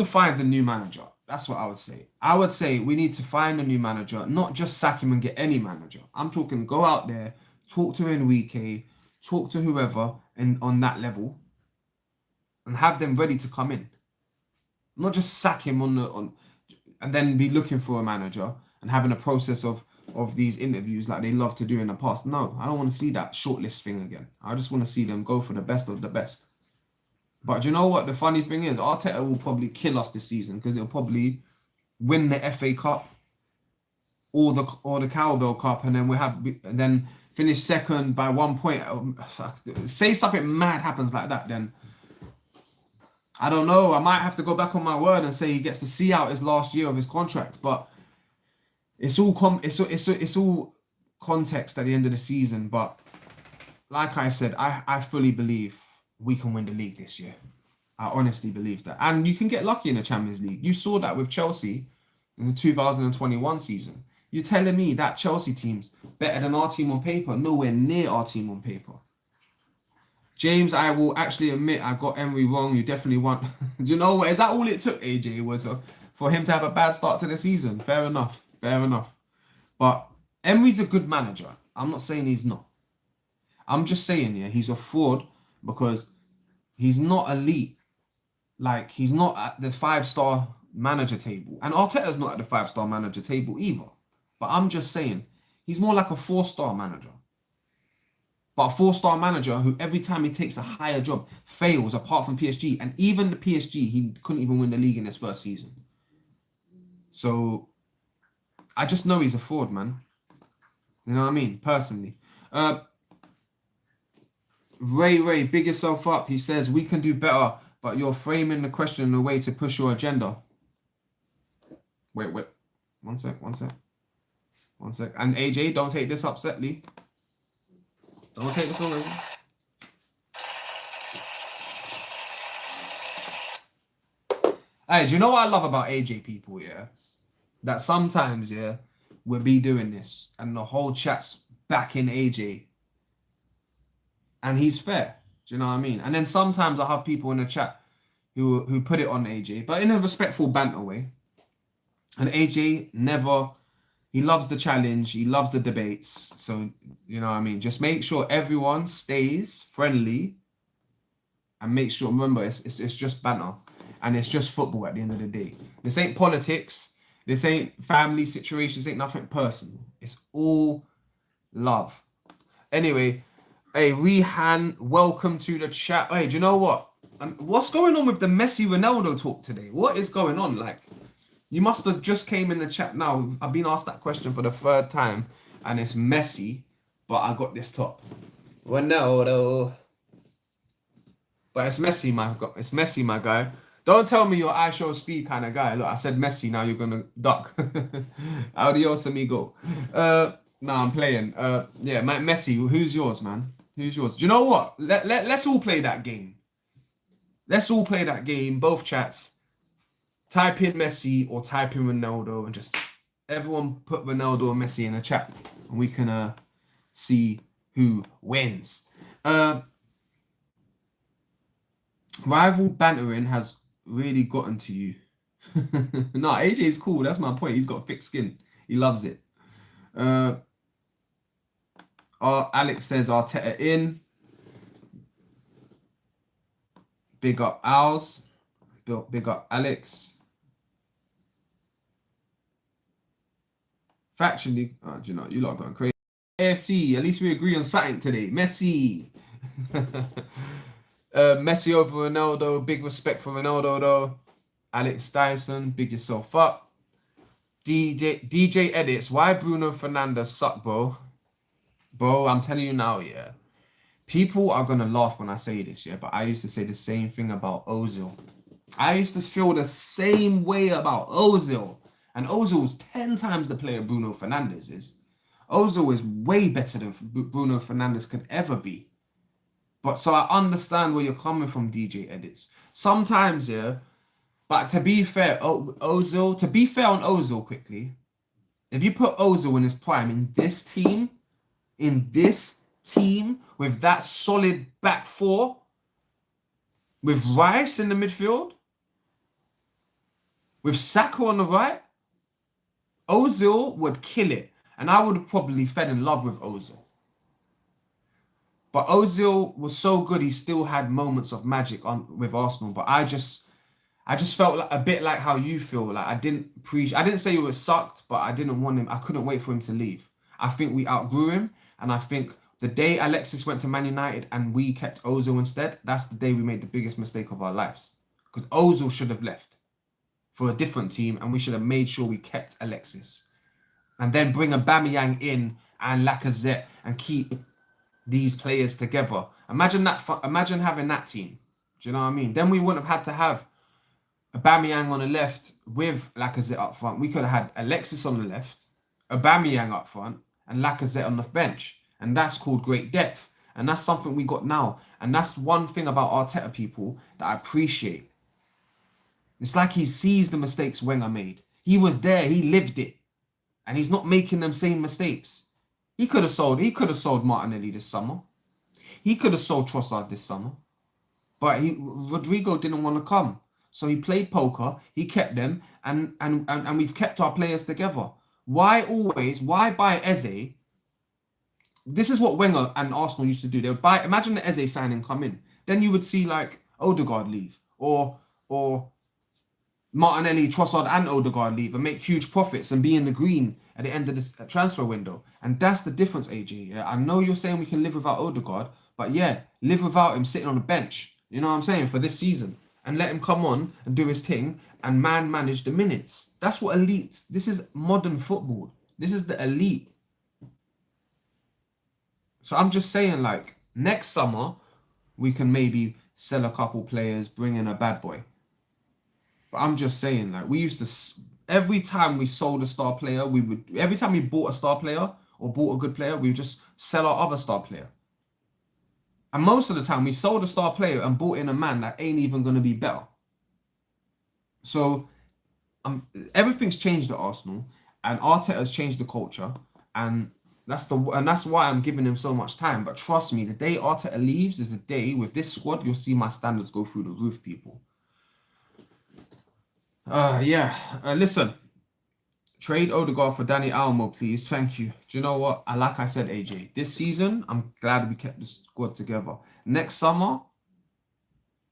find the new manager. That's what I would say. I would say we need to find a new manager, not just sack him and get any manager. I'm talking go out there, talk to Enrique, talk to whoever and on that level, and have them ready to come in. Not just sack him on and then be looking for a manager and having a process of these interviews like they love to do in the past. No, I don't want to see that shortlist thing again. I just want to see them go for the best of the best. But you know what? The funny thing is, Arteta will probably kill us this season because he'll probably win the FA Cup or the Cowbell Cup, and then finish second by 1 point. Say something mad happens like that, then I don't know. I might have to go back on my word and say he gets to see out his last year of his contract. But it's all context at the end of the season. But like I said, I fully believe we can win the league this year. I honestly believe that. And you can get lucky in the Champions League. You saw that with Chelsea in the 2021 season. You're telling me that Chelsea team's better than our team on paper? Nowhere near our team on paper. James, I will actually admit I got Emery wrong. You definitely want... Do you know what? Is that all it took, AJ, was for him to have a bad start to the season? Fair enough. Fair enough. But Emery's a good manager. I'm not saying he's not. I'm just saying, yeah, he's a fraud because he's not elite. Like, he's not at the 5-star manager table. And Arteta's not at the 5-star manager table either. But I'm just saying, he's more like a 4-star manager. But a 4-star manager who every time he takes a higher job fails apart from PSG. And even the PSG, he couldn't even win the league in his first season. So I just know he's a fraud, man. You know what I mean? Personally. Ray, big yourself up. He says, we can do better, but you're framing the question in a way to push your agenda. Wait. One sec. And AJ, don't take this upsetly. Don't take this already. Hey, do you know what I love about AJ people, yeah? That sometimes, yeah, we'll be doing this and the whole chat's backing AJ. And he's fair. Do you know what I mean? And then sometimes I have people in the chat who put it on AJ, but in a respectful banter way. And AJ never... He loves the challenge. He loves the debates. So, you know what I mean? Just make sure everyone stays friendly and make sure, remember, it's just banter and it's just football at the end of the day. This ain't politics. This ain't family situations. Ain't nothing personal. It's all love. Anyway, hey, Rehan, welcome to the chat. Hey, do you know what? And what's going on with the Messi-Ronaldo talk today? What is going on? Like, you must have just came in the chat now. I've been asked that question for the 3rd time, and it's Messi, but I got this top. Ronaldo. But it's Messi, my guy. Don't tell me you're I show speed kind of guy. Look, I said Messi, now you're gonna duck. Adios, amigo. No, I'm playing. Yeah, Messi, who's yours, man? Who's yours? Do you know what? Let's all play that game. Let's all play that game, both chats. Type in Messi or type in Ronaldo and just everyone put Ronaldo or Messi in the chat and we can see who wins. Rival bantering has really gotten to you. No, AJ is cool. That's my point. He's got thick skin. He loves it. Alex says Arteta in. Big up Owls. Big up Alex. Factually, do you know, you lot are going crazy. AFC, at least we agree on something today. Messi. Messi over Ronaldo. Big respect for Ronaldo, though. Alex Dyson, big yourself up. DJ edits. Why Bruno Fernandes suck, bro? Bro, I'm telling you now, yeah. People are going to laugh when I say this, yeah, but I used to say the same thing about Ozil. I used to feel the same way about Ozil. And Ozil's 10 times the player Bruno Fernandes is. Ozil is way better than Bruno Fernandes could ever be. But so I understand where you're coming from, DJ Edits. Sometimes, yeah, but to be fair, to be fair on Ozil quickly, if you put Ozil in his prime in this team with that solid back four, with Rice in the midfield, with Saka on the right, Ozil would kill it. And I would have probably fell in love with Ozil. But Ozil was so good, he still had moments of magic with Arsenal. But I just felt like, a bit like how you feel. Like I didn't say he was sucked, but I didn't want him. I couldn't wait for him to leave. I think we outgrew him. And I think the day Alexis went to Man United and we kept Ozil instead, that's the day we made the biggest mistake of our lives. Because Ozil should have left for a different team and we should have made sure we kept Alexis. and then bring Aubameyang in and Lacazette and keep these players together. Imagine that. Imagine having that team. Do you know what I mean? Then we wouldn't have had to have Aubameyang on the left with Lacazette up front. We could have had Alexis on the left, Aubameyang up front, and Lacazette on the bench. And that's called great depth. And that's something we got now. And that's one thing about Arteta, people, that I appreciate. It's like he sees the mistakes Wenger made. He was there, he lived it. And he's not making them same mistakes. He could have sold Martinelli this summer. He could have sold Trossard this summer. But Rodrigo didn't want to come. So he played poker, he kept them, and we've kept our players together. Why buy Eze? This is what Wenger and Arsenal used to do. They would buy, imagine the Eze signing come in. Then you would see like Odegaard leave or Martinelli, Trossard and Odegaard leave and make huge profits and be in the green at the end of this transfer window. And that's the difference, AJ. Yeah? I know you're saying we can live without Odegaard, but yeah, live without him sitting on the bench. You know what I'm saying? For this season. And let him come on and do his thing and manage the minutes. That's what elites. This is modern football. This is the elite. So I'm just saying, like, next summer, we can maybe sell a couple players, bring in a bad boy. But I'm just saying, like, we used to, every time we sold a star player, every time we bought a star player or bought a good player, we would just sell our other star player. And most of the time, we sold a star player and bought in a man that ain't even going to be better. So everything's changed at Arsenal, and Arteta has changed the culture, and that's why I'm giving him so much time. But trust me, the day Arteta leaves is the day with this squad, you'll see my standards go through the roof, people. Listen. Trade Odegaard for Dani Olmo, please. Thank you. Do you know what? Like I said, AJ, this season, I'm glad we kept the squad together. Next summer,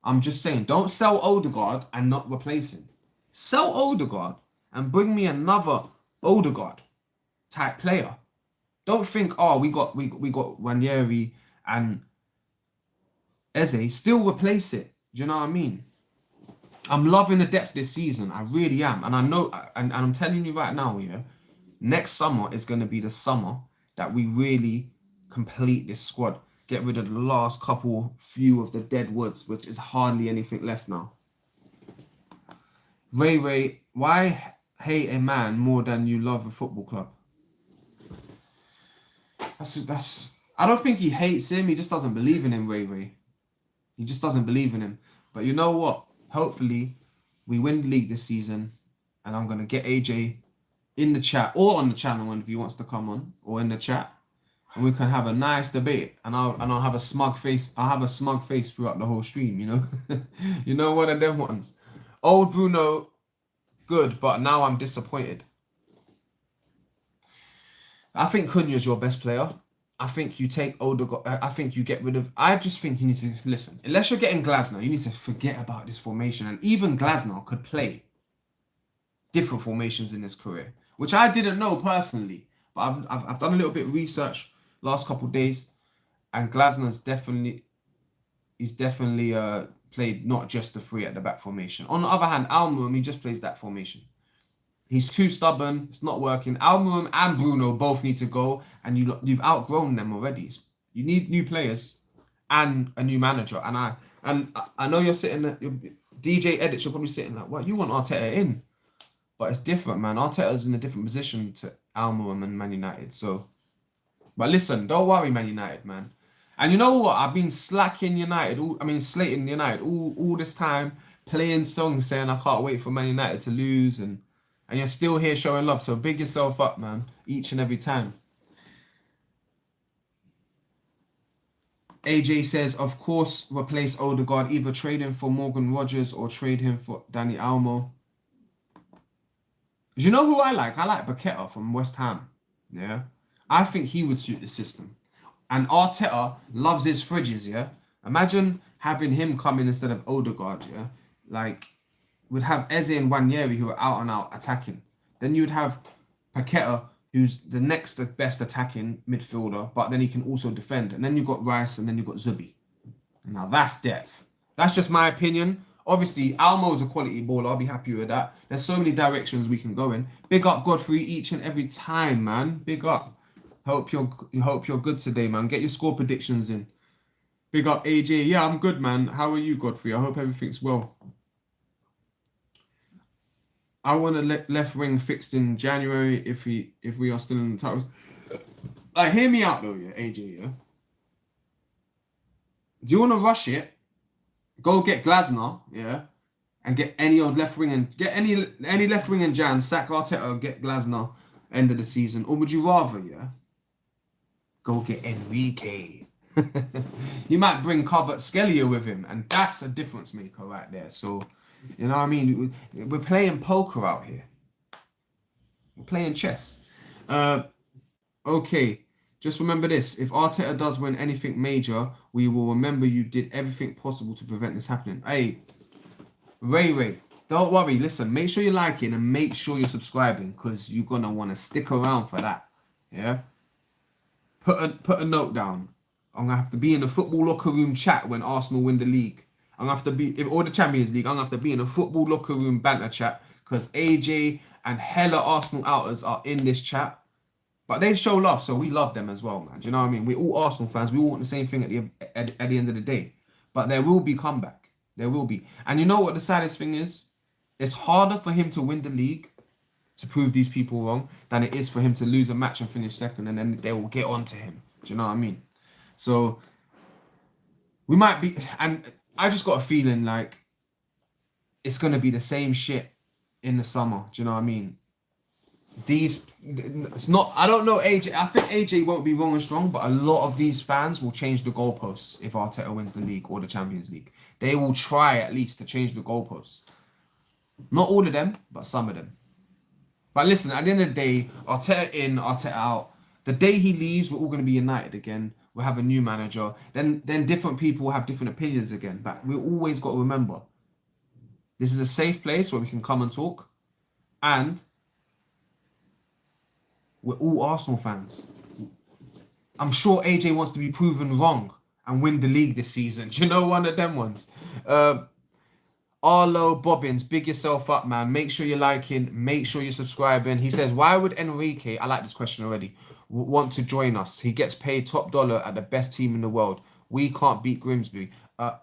I'm just saying, don't sell Odegaard and not replace him. Sell Odegaard and bring me another Odegaard type player. Don't think, oh, we got Ranieri and Eze. Still replace it. Do you know what I mean? I'm loving the depth this season. I really am. And I know, and I'm telling you right now, yeah, next summer is going to be the summer that we really complete this squad. Get rid of the last few of the dead woods, which is hardly anything left now. Ray, why hate a man more than you love a football club? I don't think he hates him. He just doesn't believe in him, Ray. He just doesn't believe in him. But you know what? Hopefully, we win the league this season, and I'm going to get AJ in the chat or on the channel if he wants to come on, or in the chat, and we can have a nice debate. And I'll have a smug face. I'll have a smug face throughout the whole stream. You know, you know, one of them ones. Old Bruno, good, but now I'm disappointed. I think Cunha's your best player. I think you take Odegaard. I think you get rid of. I just think you need to listen. Unless you're getting Glasner, you need to forget about this formation. And even Glasner could play different formations in his career, which I didn't know personally. But I've done a little bit of research last couple of days, and Glasner's definitely played not just the three at the back formation. On the other hand, Almurum, he just plays that formation. He's too stubborn. It's not working. Almurum and Bruno both need to go, and you've outgrown them already. You need new players and a new manager. And I know you're sitting there, DJ Edits, you're probably sitting like, what, you want Arteta in? But it's different, man. Arteta's in a different position to Almurum and Man United. So, but listen, don't worry, Man United, man. And you know what? I've been slating United all this time, playing songs saying I can't wait for Man United to lose, and you're still here showing love. So big yourself up, man, each and every time. AJ says, of course, replace Odegaard. Either trade him for Morgan Rogers or trade him for Dani Olmo. Do you know who I like? I like Paqueta from West Ham. Yeah. I think he would suit the system. And Arteta loves his fridges, yeah? Imagine having him come in instead of Odegaard, yeah? Like, we'd have Eze and Ranieri who are out and out attacking. Then you'd have Paqueta, who's the next best attacking midfielder, but then he can also defend. And then you've got Rice, and then you've got Zubi. Now that's depth. That's just my opinion. Obviously, Almo's a quality baller. I'll be happy with that. There's so many directions we can go in. Big up Godfrey each and every time, man. Big up. Hope you're good today, man. Get your score predictions in. Big up AJ. Yeah, I'm good, man. How are you, Godfrey? I hope everything's well. I want a left wing fixed in January if we are still in the titles. Like, hear me out though, yeah, AJ. Yeah. Do you want to rush it? Go get Glasner, yeah, and get any old left wing and get any left wing and Jan, sack Arteta, get Glasner, end of the season, or would you rather, yeah, go get Enrique? You might bring Skellier with him, and that's a difference maker right there. So, you know what I mean? We're playing poker out here. We're playing chess. Okay. Just remember this, if Arteta does win anything major, we will remember you did everything possible to prevent this happening. Hey, Ray, don't worry. Listen, make sure you're liking and make sure you're subscribing because you're going to want to stick around for that. Yeah? Put a note down. I'm going to have to be in the football locker room chat when Arsenal win the league. I'm going to have to be, or the Champions League, I'm going to have to be in a football locker room banter chat because AJ and hella Arsenal outers are in this chat. But they show love, so we love them as well, man. Do you know what I mean? We're all Arsenal fans. We all want the same thing at the end of the day. But there will be comeback. There will be. And you know what the saddest thing is? It's harder for him to win the league to prove these people wrong than it is for him to lose a match and finish second, and then they will get on to him. Do you know what I mean? So we might be... And I just got a feeling like it's going to be the same shit in the summer. Do you know what I mean? It's not, I don't know AJ. I think AJ won't be wrong and strong, but a lot of these fans will change the goalposts if Arteta wins the league or the Champions League. They will try at least to change the goalposts. Not all of them, but some of them. But listen, at the end of the day, Arteta in, Arteta out. The day he leaves, we're all going to be united again. We'll have a new manager. Then different people will have different opinions again. But we always got to remember, this is a safe place where we can come and talk. And we're all Arsenal fans. I'm sure AJ wants to be proven wrong and win the league this season. Do you know one of them ones? Arlo Bobbins, big yourself up, man. Make sure you're liking. Make sure you're subscribing. He says, why would Enrique, I like this question already, want to join us? He gets paid top dollar at the best team in the world. We can't beat Grimsby. Why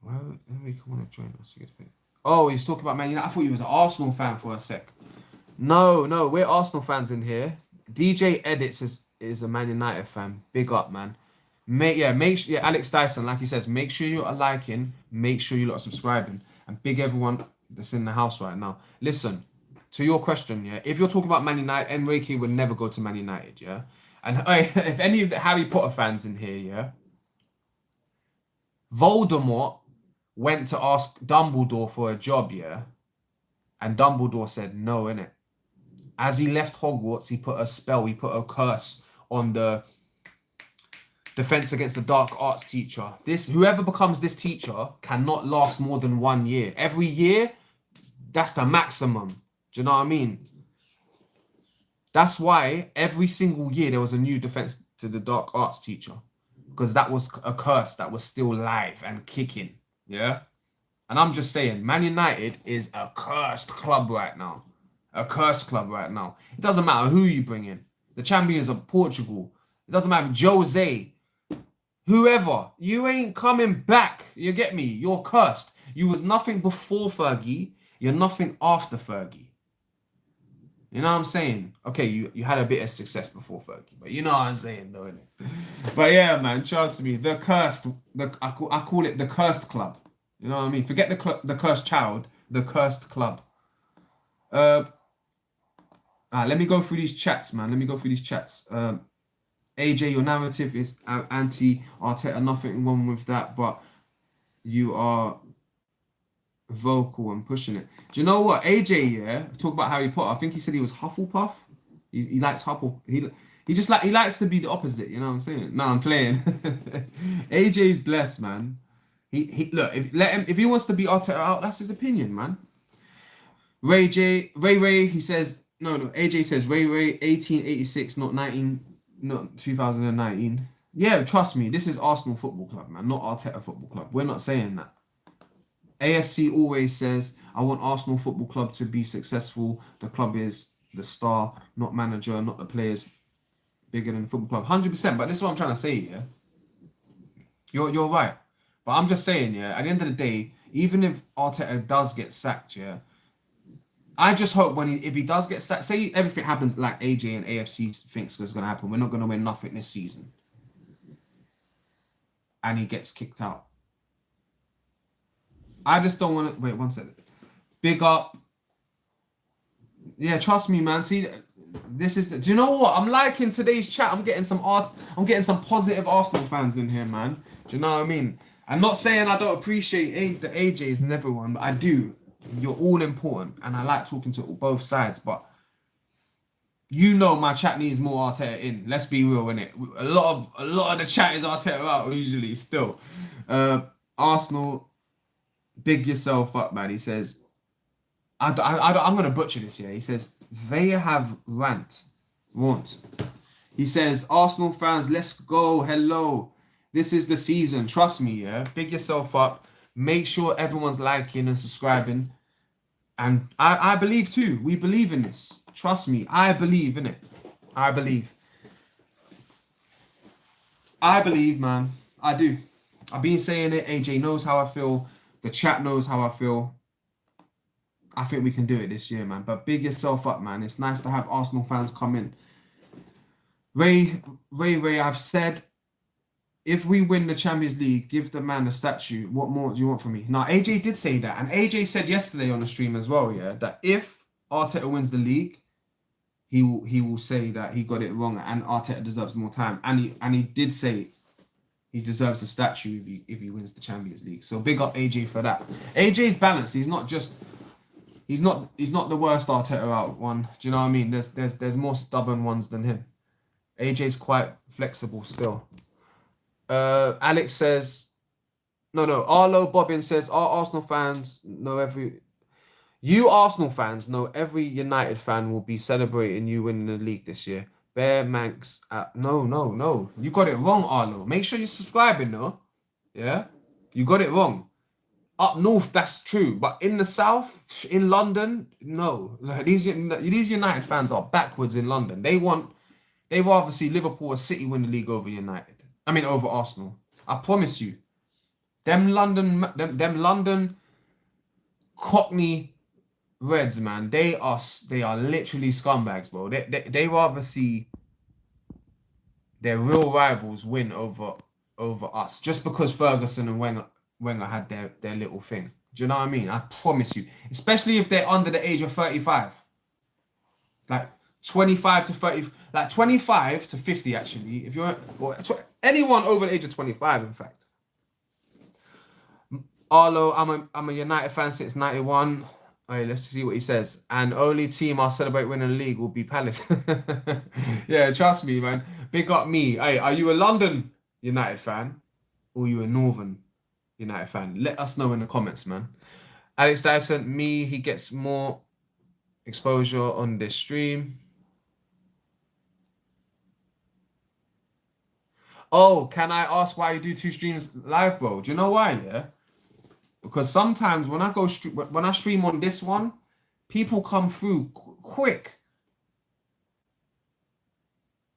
would Enrique want to join us? He gets paid. Oh, he's talking about Man United. I thought he was an Arsenal fan for a sec. No, we're Arsenal fans in here. DJ Edits is a Man United fan. Big up, man. Alex Dyson, like he says, make sure you're liking, make sure you're subscribing, and big everyone that's in the house right now. Listen, to your question, yeah, if you're talking about Man United, Enrique would never go to Man United, yeah? And if any of the Harry Potter fans in here, yeah, Voldemort went to ask Dumbledore for a job, yeah, and Dumbledore said no, innit? As he left Hogwarts, he put a curse on the Defense Against the Dark Arts teacher. Whoever becomes this teacher cannot last more than 1 year. Every year, that's the maximum. Do you know what I mean? That's why every single year there was a new Defense to the Dark Arts teacher. Because that was a curse that was still live and kicking. Yeah? And I'm just saying, Man United is a cursed club right now. A cursed club right now. It doesn't matter who you bring in. The champions of Portugal. It doesn't matter. Jose. Whoever. You ain't coming back. You get me? You're cursed. You was nothing before Fergie. You're nothing after Fergie. You know what I'm saying? Okay, you had a bit of success before Fergie. But you know what I'm saying, though, innit? But yeah, man. Trust me. The cursed. I call it the cursed club. You know what I mean? Forget the cursed child. The cursed club. Let me go through these chats, man. AJ, your narrative is anti-Arteta. Nothing wrong with that, but you are vocal and pushing it. Do you know what? AJ, yeah, talk about Harry Potter. I think he said he was Hufflepuff. He likes Hufflepuff. He likes to be the opposite. You know what I'm saying? No, I'm playing. AJ's blessed, man. Look, if he wants to be Arteta out, that's his opinion, man. Ray, he says, no, AJ says, Ray, 1886, not 2019. Yeah, trust me, this is Arsenal Football Club, man, not Arteta Football Club. We're not saying that. AFC always says, I want Arsenal Football Club to be successful. The club is the star, not manager, not the players bigger than the football club. 100%. But this is what I'm trying to say, yeah? You're right. But I'm just saying, yeah, at the end of the day, even if Arteta does get sacked, yeah, I just hope if he does get sacked, say everything happens like AJ and AFC thinks is going to happen, we're not going to win nothing this season. And he gets kicked out. I just don't want to... Wait, one second. Big up. Yeah, trust me, man. See, this is... Do you know what? I'm liking today's chat. I'm getting some positive Arsenal fans in here, man. Do you know what I mean? I'm not saying I don't appreciate the AJs and everyone, but I do. You're all important, and I like talking to both sides, but you know my chat needs more Arteta in. Let's be real, innit? A lot of the chat is Arteta out usually still. Arsenal, big yourself up, man. He says, I'm gonna butcher this here. He says, they have rant. He says, Arsenal fans, let's go. Hello. This is the season. Trust me, yeah. Big yourself up. Make sure everyone's liking and subscribing. And I believe too. We believe in this. Trust me. I believe in it. I believe, man. I do. I've been saying it. AJ knows how I feel. The chat knows how I feel. I think we can do it this year, man. But big yourself up, man. It's nice to have Arsenal fans come in. Ray, I've said, if we win the Champions League, give the man a statue. What more do you want from me? Now, AJ did say that. And AJ said yesterday on the stream as well, yeah, that if Arteta wins the league, he will say that he got it wrong and Arteta deserves more time. And he did say he deserves a statue if he wins the Champions League. So big up AJ for that. AJ's balanced. He's not the worst Arteta out one. Do you know what I mean? There's more stubborn ones than him. AJ's quite flexible still. Alex says, Arlo Bobbin says, Arsenal fans know every United fan will be celebrating you winning the league this year. Bear Manx, no. You got it wrong, Arlo. Make sure you're subscribing, though. Yeah? You got it wrong. Up north, that's true. But in the south, in London, no. These United fans are backwards in London. They rather see Liverpool or City win the league over United. I mean, over Arsenal. I promise you. Them London Cockney Reds, man. They are literally scumbags, bro. They rather see their real rivals win over us just because Ferguson and Wenger had their little thing. Do you know what I mean? I promise you. Especially if they're under the age of 35. Like 25 to 30, like 25 to 50 actually. If you're anyone over the age of 25, in fact. Arlo, I'm a United fan since 91. All right, let's see what he says. And only team I'll celebrate winning the league will be Palace. Yeah, trust me, man. Big up me. Hey, are you a London United fan or are you a Northern United fan? Let us know in the comments, man. Alex Dyson, he gets more exposure on this stream. Oh, can I ask why you do 2 streams live, bro? Do you know why, yeah? Because sometimes when I stream on this one, people come through quick.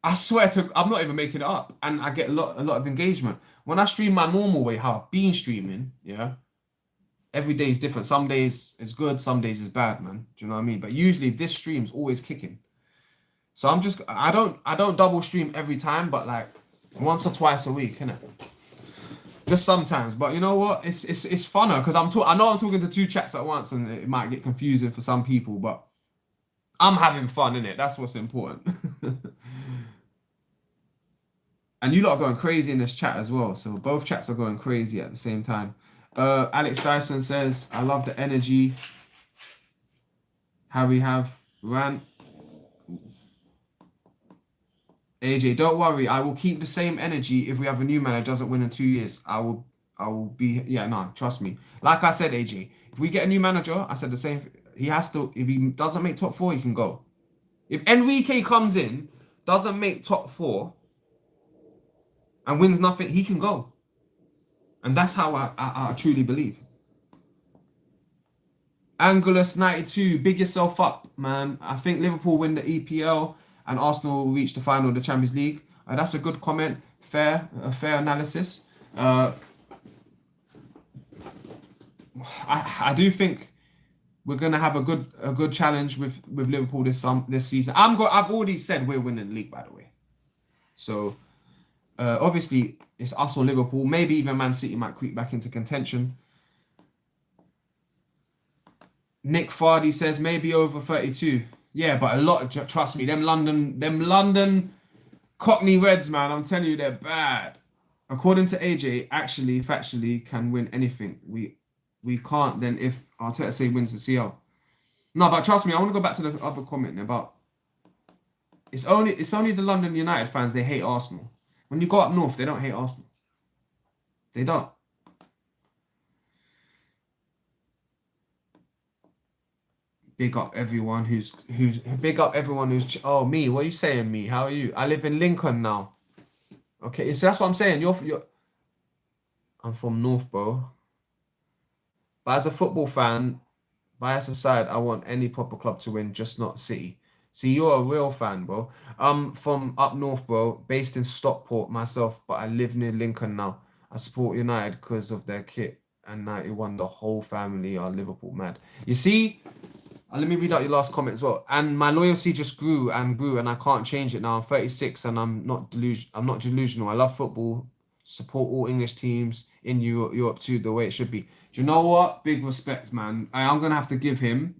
I swear I'm not even making it up. And I get a lot of engagement. When I stream my normal way, how I've been streaming, yeah, every day is different. Some days it's good, some days it's bad, man. Do you know what I mean? But usually this stream's always kicking. So I don't double stream every time, but like once or twice a week, innit? Just sometimes. But you know what? It's funner because I know I'm talking to 2 chats at once and it might get confusing for some people, but I'm having fun, innit? That's what's important. And you lot are going crazy in this chat as well. So both chats are going crazy at the same time. Alex Dyson says, I love the energy. How we have rant. AJ, don't worry. I will keep the same energy if we have a new man that doesn't win in 2 years. I will be... Yeah, no, trust me. Like I said, AJ, if we get a new manager, I said the same... He has to... If he doesn't make top 4, he can go. If Enrique comes in, doesn't make top 4, and wins nothing, he can go. And that's how I truly believe. Angulus 92, big yourself up, man. I think Liverpool win the EPL and Arsenal will reach the final of the Champions League. That's a good comment. A fair analysis. I do think we're gonna have a good challenge with Liverpool this season. I've already said we're winning the league, by the way. So obviously it's us or Liverpool. Maybe even Man City might creep back into contention. Nick Fardy says maybe over 32. Yeah, but a lot. Trust me, them London Cockney Reds, man. I'm telling you, they're bad. According to AJ, actually, factually, can win anything. We can't then if Arteta say wins the CL. No, but trust me, I want to go back to the other comment about. It's only the London United fans, they hate Arsenal. When you go up north, they don't hate Arsenal. They don't. Big up everyone who's oh, me, what are you saying, me? How are you? I live in Lincoln now. Okay, so that's what I'm saying. I'm from North, bro. But as a football fan, bias aside, I want any proper club to win, just not City. See, you're a real fan, bro. I'm from up north, bro, based in Stockport myself, but I live near Lincoln now. I support United because of their kit and 91. The whole family are Liverpool mad. You see, let me read out your last comment as well. And my loyalty just grew and grew, and I can't change it now. I'm 36 and I'm not delusional. I love football, support all English teams in Europe too, the way it should be. Do you know what? Big respect, man. I'm gonna have to give him,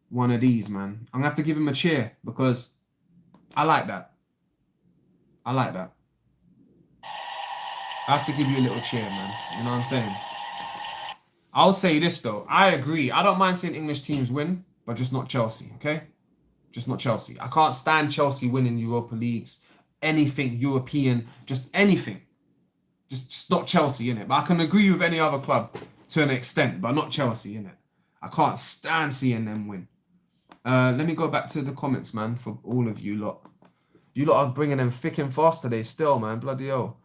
one of these, man. I'm gonna have to give him a cheer because I like that. I like that. I have to give you a little cheer, man. You know what I'm saying? I'll say this though. I agree. I don't mind seeing English teams win, but just not Chelsea, okay? Just not Chelsea. I can't stand Chelsea winning Europa Leagues, anything European, just anything. Just not Chelsea, innit? But I can agree with any other club to an extent, but not Chelsea, innit? I can't stand seeing them win. Let me go back to the comments, man, for all of you lot. You lot are bringing them thick and fast today still, man. Bloody hell.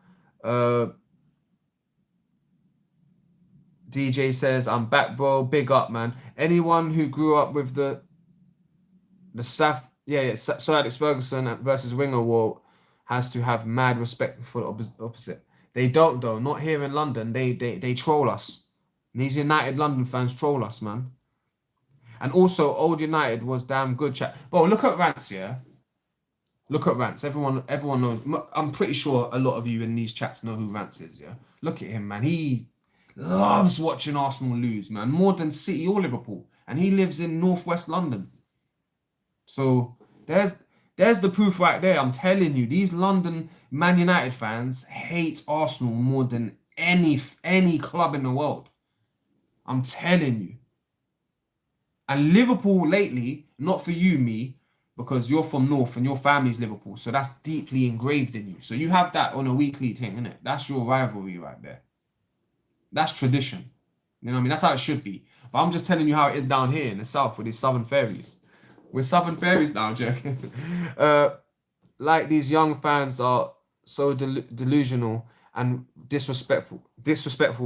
DJ says, I'm back, bro. Big up, man. Anyone who grew up with the Sir Alex Ferguson versus Winger war has to have mad respect for the opposite. They don't, though. Not here in London. They troll us. These United London fans troll us, man. And also, Old United was damn good, chat. Bro, look at Rants, yeah? Look at Rants. Everyone knows. I'm pretty sure a lot of you in these chats know who Rants is, yeah? Look at him, man. He loves watching Arsenal lose, man. More than City or Liverpool. And he lives in northwest London. So, there's the proof right there. I'm telling you, these London Man United fans hate Arsenal more than any club in the world. I'm telling you. And Liverpool lately, not for you, me, because you're from North and your family's Liverpool. So that's deeply engraved in you. So you have that on a weekly thing, innit? That's your rivalry right there. That's tradition. You know what I mean? That's how it should be. But I'm just telling you how it is down here in the south with these Southern Fairies. We're Southern Fairies now, Jack. Like these young fans are so delusional and disrespectful,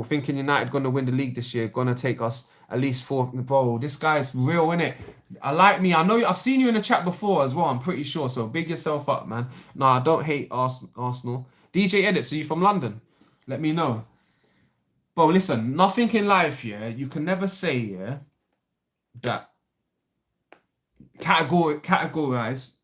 thinking United gonna win the league this year, gonna take us at least 4. Bro, this guy's real, innit? I like me. I know I've seen you in the chat before as well, I'm pretty sure. So big yourself up, man. No, I don't hate Arsenal. DJ Edits, are you from London? Let me know. Bro, listen, nothing in life, you can never say, that categorize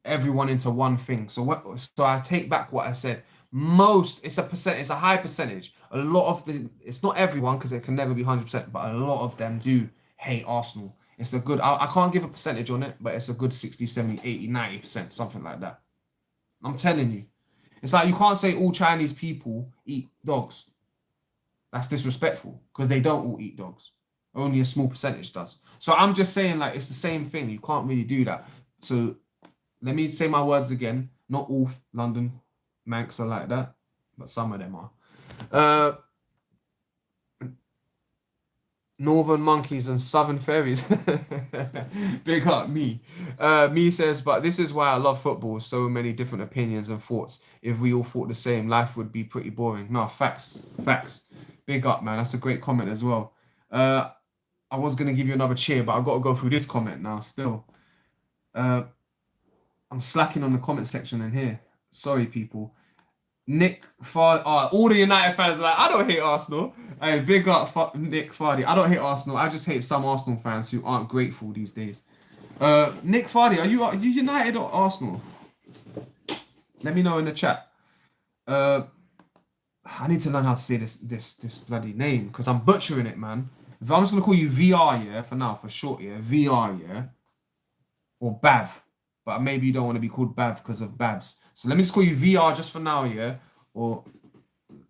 everyone into one thing. So I take back what I said. It's a high percentage. A lot of it's not everyone because it can never be 100%, but a lot of them do hate Arsenal. It's a good, I can't give a percentage on it, but it's a good 60, 70, 80, 90%, something like that. I'm telling you. It's like you can't say all Chinese people eat dogs. That's disrespectful because they don't all eat dogs. Only a small percentage does. So I'm just saying, like, it's the same thing. You can't really do that. So let me say my words again. Not all London Manx are like that, but some of them are. Northern monkeys and Southern fairies. Big up me. Me says, but this is why I love football. So many different opinions and thoughts. If we all thought the same, life would be pretty boring. No, facts. Big up, man. That's a great comment as well. I was gonna give you another cheer, but I've got to go through this comment now. Still, I'm slacking on the comment section in here. Sorry, people. Nick Fardy, all the United fans are like, I don't hate Arsenal. Hey, big up Nick Fardy. I don't hate Arsenal. I just hate some Arsenal fans who aren't grateful these days. Nick Fardy, are you United or Arsenal? Let me know in the chat. I need to learn how to say this bloody name because I'm butchering it, man. If I'm just gonna call you VR, yeah, for now, for short, yeah, VR, yeah, or Bav, but maybe you don't want to be called Bav because of Babs. So let me just call you VR just for now, yeah, or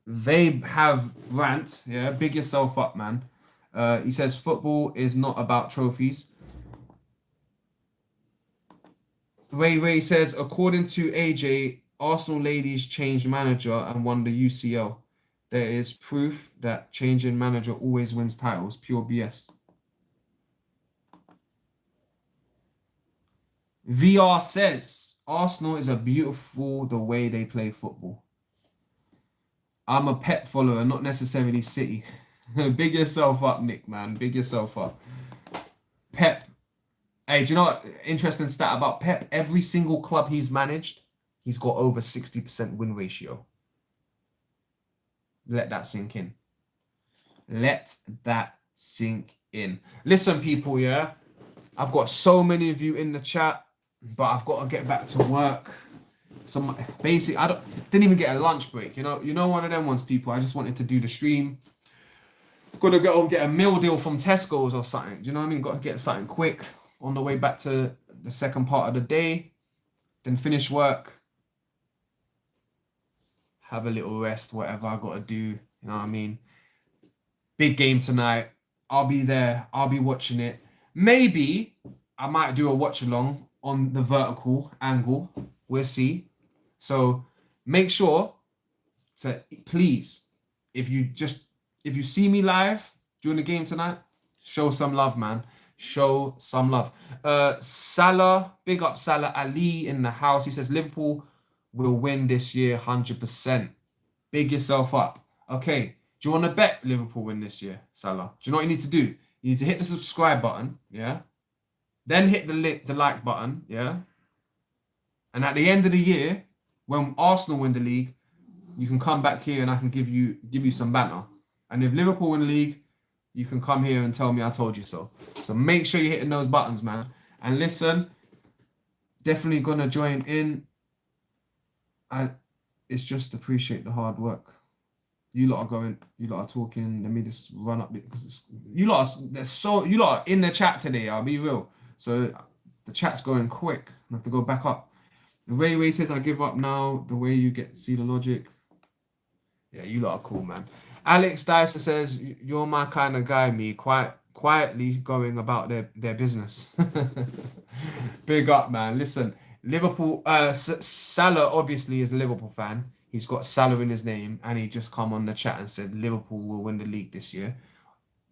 they have rant, yeah. Big yourself up, man. He says football is not about trophies. Ray says, according to AJ, Arsenal ladies changed manager and won the UCL. There is proof that changing manager always wins titles. Pure BS. VR says, Arsenal is a beautiful the way they play football. I'm a Pep follower, not necessarily City. Big yourself up, Nick, man. Big yourself up. Pep. Hey, do you know what? Interesting stat about Pep? Every single club he's managed, he's got over 60% win ratio. Let that sink in. Let that sink in. Listen, people, yeah? I've got so many of you in the chat, but I've got to get back to work. So basically, I didn't even get a lunch break. You know, one of them ones, people. I just wanted to do the stream. Gotta go and get a meal deal from Tesco's or something. Do you know what I mean? Got to get something quick on the way back to the second part of the day. Then finish work. Have a little rest, whatever I got to do. You know what I mean? Big game tonight. I'll be there. I'll be watching it. Maybe I might do a watch along on the vertical angle. We'll see. So make sure to please, if you see me live during the game tonight, show some love, man. Show some love. Salah, big up Salah Ali in the house. He says Liverpool will win this year 100%. Big yourself up. Okay. Do you want to bet Liverpool win this year, Salah? Do you know what you need to do? You need to hit the subscribe button, yeah? Then hit the like button, yeah? And at the end of the year, when Arsenal win the league, you can come back here and I can give you some banter. And if Liverpool win the league, you can come here and tell me I told you so. So make sure you're hitting those buttons, man. And listen, definitely gonna join in. It's just appreciate the hard work. You lot are talking. Let me just run up because you lot are in the chat today. I'll be real. So the chat's going quick. I have to go back up. Ray says I give up now. The way you see the logic. Yeah, you lot are cool, man. Alex Dyson says you're my kind of guy, me. Quietly going about their business. Big up, man. Listen, Liverpool. Salah obviously is a Liverpool fan. He's got Salah in his name, and he just come on the chat and said Liverpool will win the league this year.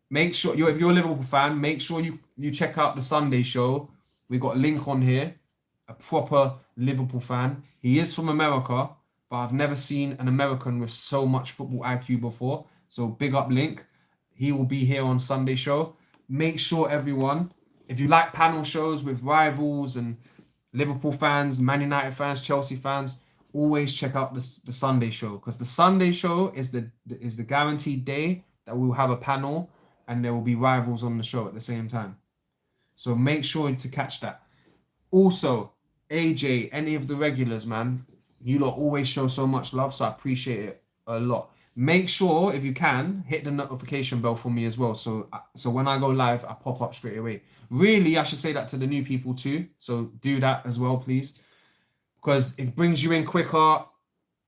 Make sure if you're a Liverpool fan, make sure you check out the Sunday show. We got Link on here, a proper Liverpool fan. He is from America, but I've never seen an American with so much football IQ before. So big up Link. He will be here on Sunday show. Make sure everyone, if you like panel shows with rivals and Liverpool fans, Man United fans, Chelsea fans, always check out the Sunday show, because the Sunday show is the guaranteed day that we'll have a panel and there will be rivals on the show at the same time. So make sure to catch that. Also, AJ, any of the regulars, man, you lot always show so much love, so I appreciate it a lot. Make sure, if you can, hit the notification bell for me as well. So when I go live, I pop up straight away. Really, I should say that to the new people too. So do that as well, please, because it brings you in quicker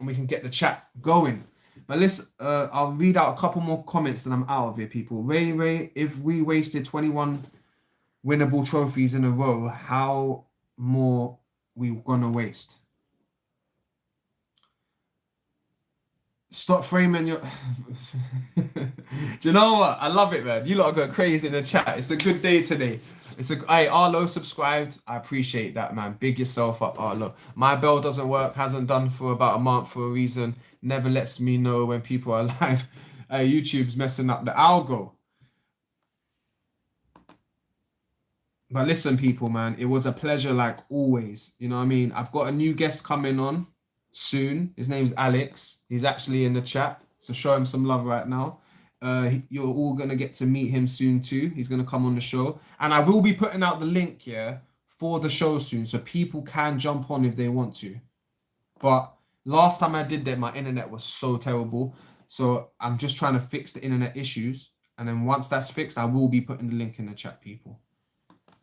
and we can get the chat going. But listen, I'll read out a couple more comments then I'm out of here, people. Ray, if we wasted 21 winnable trophies in a row, how more we gonna waste? Stop framing your... Do you know what? I love it, man. You lot are going crazy in the chat. It's a good day today. Hey, Arlo subscribed. I appreciate that, man. Big yourself up, Arlo. My bell doesn't work. Hasn't done for about a month for a reason. Never lets me know when people are live. YouTube's messing up the algo. But listen, people, man, it was a pleasure like always. You know what I mean? I've got a new guest coming on soon. His name's Alex. He's actually in the chat. So show him some love right now. You're all going to get to meet him soon too. He's going to come on the show. And I will be putting out the link, yeah, for the show soon. So people can jump on if they want to. But last time I did that, my internet was so terrible. So I'm just trying to fix the internet issues. And then once that's fixed, I will be putting the link in the chat, people.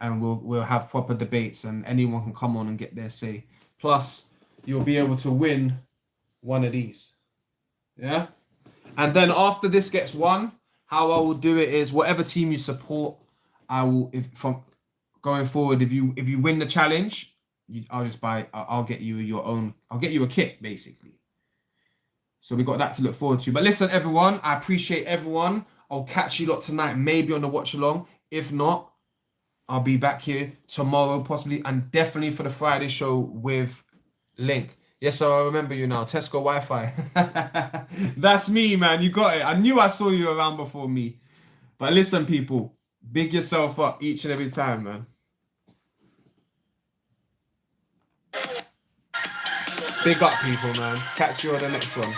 And we'll have proper debates and anyone can come on and get their say. Plus, you'll be able to win one of these. Yeah? And then after this gets won, how I will do it is whatever team you support, I will, if from going forward, if you win the challenge, I'll get you your own, I'll get you a kit, basically. So we got that to look forward to. But listen, everyone, I appreciate everyone. I'll catch you lot tonight, maybe on the watch along. If not, I'll be back here tomorrow, possibly, and definitely for the Friday show with Link. Yes, sir, I remember you now. Tesco Wi-Fi. That's me, man. You got it. I knew I saw you around before me. But listen, people, big yourself up each and every time, man. Big up, people, man. Catch you on the next one.